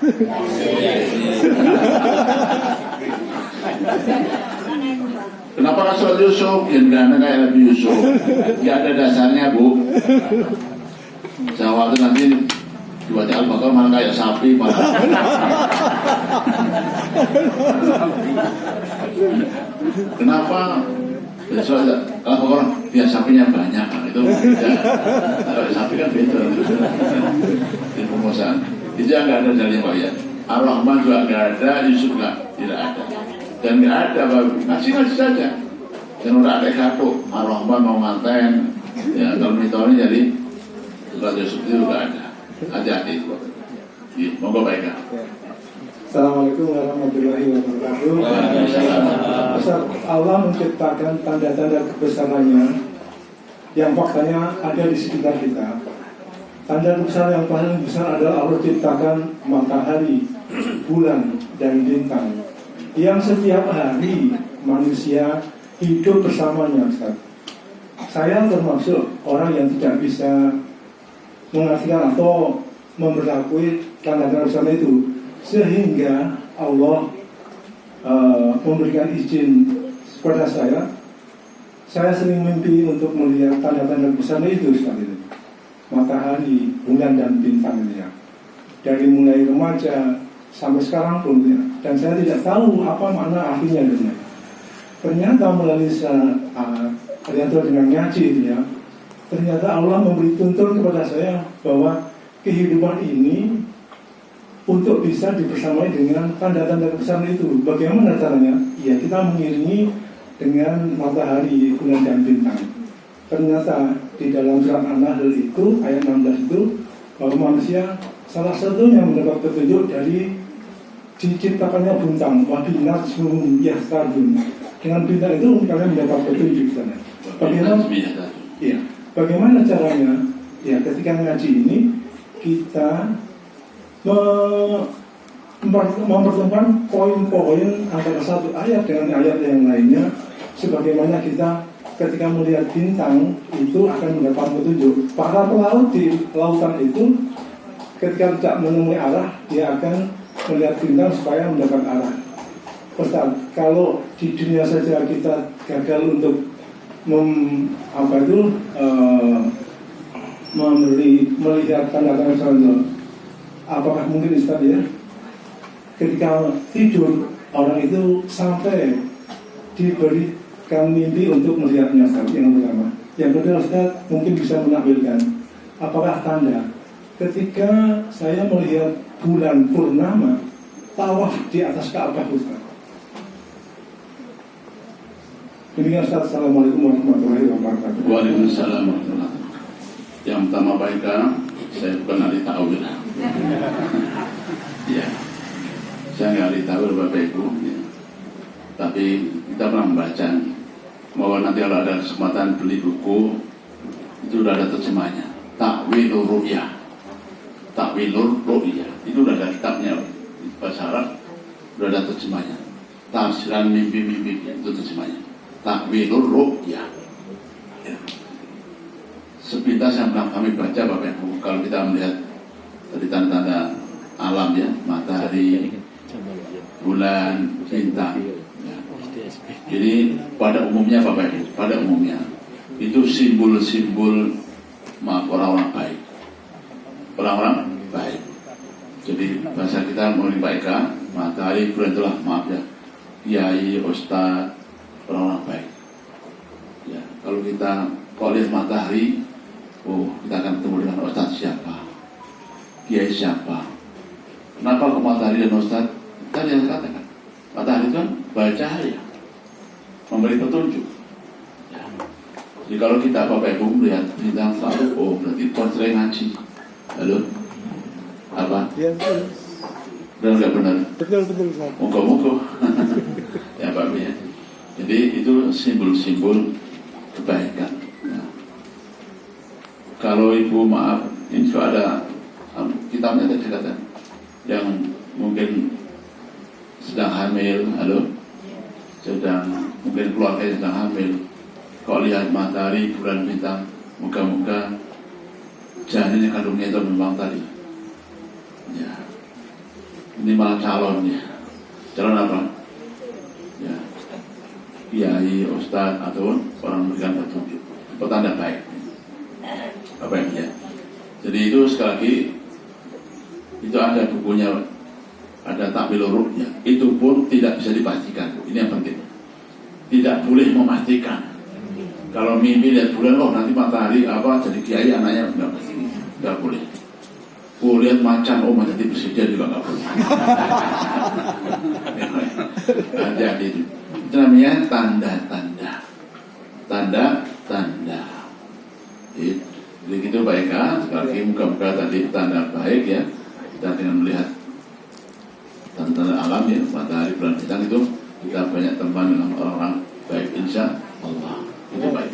Kenapa nggak surat Yusuf? Yang kayak Nabi Yusuf. Gak ada dasarnya, Bu. Saya waktu nanti dibaca Al-Baqarah malah kayak sapi malah. Kenapa? Soalnya Al-Baqarah biar sapinya banyak, itu tidak. Kalau sapi kan beda. Di permukaan. Itu yang nggak ada dalilnya Pak ya. Ar-Rahman juga nggak ada, Yusuf tidak ada. Dan nggak ada, ngasih saja. Dan udah ada kartu, Ar-Rahman mau nganten, ya kalau mitoni jadi surat Yusuf itu nggak ada. Hati-hati. Monggo baiklah. Assalamualaikum warahmatullahi wabarakatuh. Ustaz, Allah menciptakan tanda-tanda kebesarannya yang faktanya ada di sekitar kita. Tanda besar yang paling besar adalah Allah ciptakan matahari, bulan, dan bintang yang setiap hari manusia hidup bersamanya, Ustaz. Saya termasuk orang yang tidak bisa mengartikan atau memperlakui tanda-tanda besar itu, sehingga Allah memberikan izin kepada saya sering mimpi untuk melihat tanda-tanda besar itu, Ustaz, itu. Matahari, bulan, dan bintang ini ya. Dari mulai remaja sampai sekarang pun ya. Dan saya tidak tahu apa makna artinya gitu. Ternyata melalui ternyata dengan ngaji itu ya, ternyata Allah memberi tuntun kepada saya bahwa kehidupan ini untuk bisa dibersamai dengan tanda-tanda kebesaran itu. Bagaimana caranya? Ya kita mengiringi dengan matahari, bulan, dan bintang. Ternyata di dalam surat An-Nahl itu ayat 16 itu bahwa manusia salah satunya mendapat petunjuk dari diciptakannya bintang. Wabinat suhum yahtadun. Dengan bintang itu kalian mendapat petunjuk sana. Bagaimana caranya? Ya ketika ngaji ini kita mempertemukan poin-poin antara satu ayat dengan ayat yang lainnya, sebagaimana kita ketika melihat bintang itu akan mendapat petunjuk. Para pelaut di lautan itu ketika tidak menemui arah, dia akan melihat bintang supaya mendapat arah. Ustaz, kalau di dunia saja kita gagal untuk melihat tanda-tanda selanjutnya, apakah mungkin Ustaz ya ketika tidur orang itu sampai diberikan mimpi untuk melihatnya? Yang pertama. Yang kedua, Ustaz mungkin bisa menampilkan apakah tanda ketika saya melihat bulan purnama tawaf di atas Ka'bah, Ustaz? Demikian, Ustaz. Assalamualaikum warahmatullahi wabarakatuh. Waalaikumsalam warahmatullahi wabarakatuh. Yang pertama baiklah, saya bukan ahli ta'awil. Ya, saya nggak ahli ta'awil Bapak Ibu. Ya. Tapi kita pernah membaca bahwa nanti kalau ada kesempatan beli buku itu udah ada terjemahnya. Ta'wilur ru'yah. Ta'wilur ru'yah. Itu udah ada kitabnya bahasa Arab, udah ada terjemahnya. Tafsiran mimpi-mimpi itu terjemahnya. Ta'wilur ru'yah. Ya. Sepintas yang pernah kami baca Bapak Ibu, kalau kita melihat dari tanda-tanda alam ya, matahari, bulan, bintang. Ya. Jadi pada umumnya Bapak Ibu, pada umumnya itu simbol-simbol orang-orang baik. orang-orang baik. Jadi bahasa kita mengenai Pak Eka, matahari bulan itulah, maaf ya, kiai, ustaz, orang-orang baik. Ya, kalau kita lihat matahari, kita akan ketemu dengan ustaz siapa, kiai siapa. Kenapa ke matahari dan ustaz? Tadi yang saya katakan, matahari itu kan bercahaya, memberi petunjuk. Ya. Jadi kalau kita Bapak Ibu melihat bintang selalu, berarti Tuhan sering ngaji. Lalu apa? Ya, Benar nggak benar? betul. Moga-moga. Ya Pak Ibu ya. Jadi itu simbol-simbol kebaikan. Ya. Kalau Ibu maaf, ini juga ada kitabnya tadi kata yang mungkin sedang hamil, sedang mungkin keluarga yang sedang hamil. Kalau lihat matahari, bulan, bintang, moga-moga janin yang kandungnya itu memang tadi. Ya, ini malah calonnya. Calon apa? Ya, kiai, ustaz atau orang memberikan petunjuk. Petanda baik. Apa yang ya? Jadi itu sekali lagi itu ada bukunya, ada takbilur ru'ya. Itu pun tidak bisa dipastikan. Ini yang penting. Tidak boleh memastikan. Kalau mimpi lihat bulan, nanti matahari apa jadi kiai anaknya nggak boleh. Lihat macan, jadi presiden juga nggak boleh. Jadi itu namanya tanda-tanda. Jadi gitu baik kan. Sekali lagi muka-muka tadi tanda baik ya. Kita dengan melihat tanda-tanda alam ya, matahari, bulan, bintang itu kita banyak teman dengan orang-orang baik, insya Allah. Itu baik.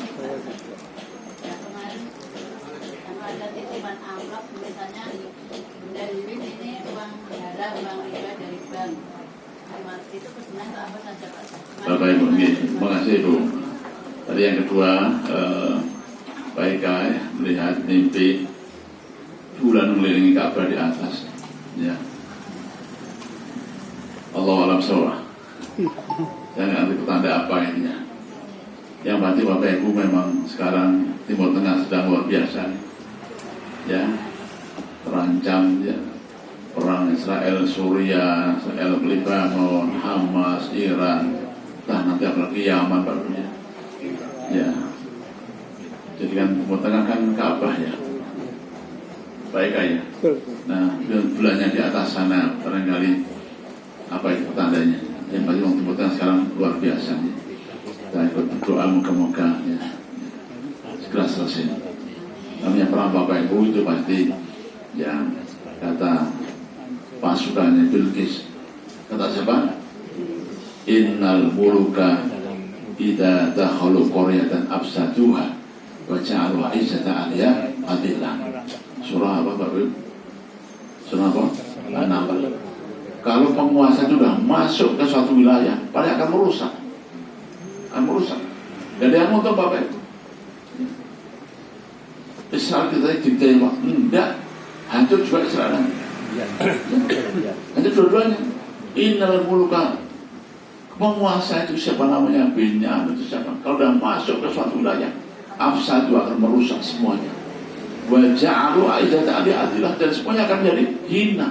Ada titipan amplop misalnya dari ini uang negara, uang riba dari bank. Itu pesanan ke apa saja Pak? Bapak Ibu, terima kasih Ibu. Tadi yang kedua, baik melihat mimpi bulan mengelilingi Ka'bah di atas. Ya. Allah alam sawah. Jangan nanti petanda apa ininya. Yang pasti Bapak Ibu memang sekarang Timur Tengah sedang luar biasa. Ya, terancam ya. Perang Israel, Suriah, Israel, Lebanon, Hamas, Iran, nanti apalagi Yaman barunya. Ya. Jadi kan Timur Tengah kan Ka'bah ya. Baik ya. Nah, bulannya di atas sana barangkali apa itu tandanya? Yang pasti orang Timur Tengah sekarang luar biasa. Ya. Kita ikut berdoa moga-moga ya. Segera selesai. Namanya perang Bapak Ibu itu pasti yang kata pasukannya Bilqis, kata siapa? Innal muluka idza dakhalu qaryatan afsaduha wa ja'alu 'izzata ahliha adillah. Surah apa Pak? Surah apa? An-Naml. Kalau penguasa itu sudah masuk ke suatu wilayah, pasti akan merusak. Jadi yang untuk Bapak Ibu Israel kita diktai waktu enggak, hancur juga Israel nanti. Hancur dua-duanya. Innal muluka, penguasa itu siapa namanya? Binyamin itu siapa? Kalau sudah masuk ke suatu wilayah, afsadu akan merusak semuanya. Wa ja'alu 'izzata ahliha, dan semuanya akan menjadi hina.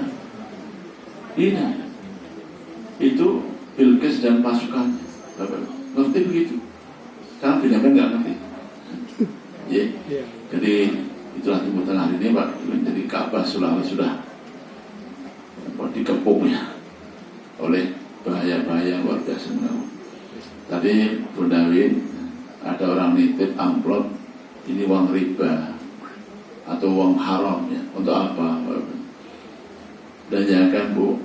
Itu Bilqis dan pasukannya. Ngerti begitu? Sekarang Binyamin nggak ngerti. Ya. Jadi itulah Timur Tengah ini Pak. Jadi Ka'bah sudah dikepungnya oleh bahaya-bahaya luar biasa. Tadi Bunda Win, ada orang nitip amplop, ini uang riba atau uang haram ya. Untuk apa? Dan jangan Bu,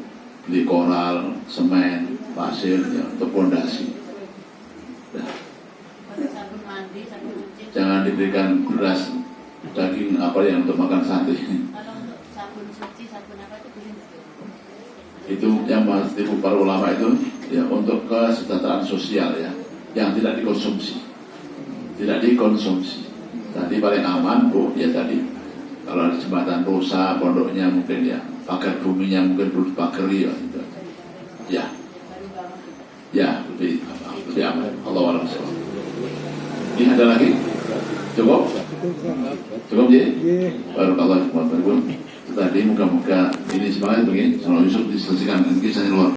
beli koral, semen, pasir ya, untuk pondasi. Jangan diberikan beras, daging apa yang untuk makan sate. Kalau untuk sabun suci, sabun apa itu boleh nggak? Itu yang pasti para ulama itu ya untuk kesejahteraan sosial ya, yang tidak dikonsumsi. Tadi paling aman Bu ya tadi. Kalau ada jembatan rusak, pondoknya mungkin ya, pagar buminya mungkin perlu dipagari ya. Gitu. Ya, lebih aman. Allah a'lam. Ini ada lagi? Cukup ya? Barakallahu fiikum. tadi, moga-moga ini semangat begini. Kalau Yusuf diselesaikan kisahnya luar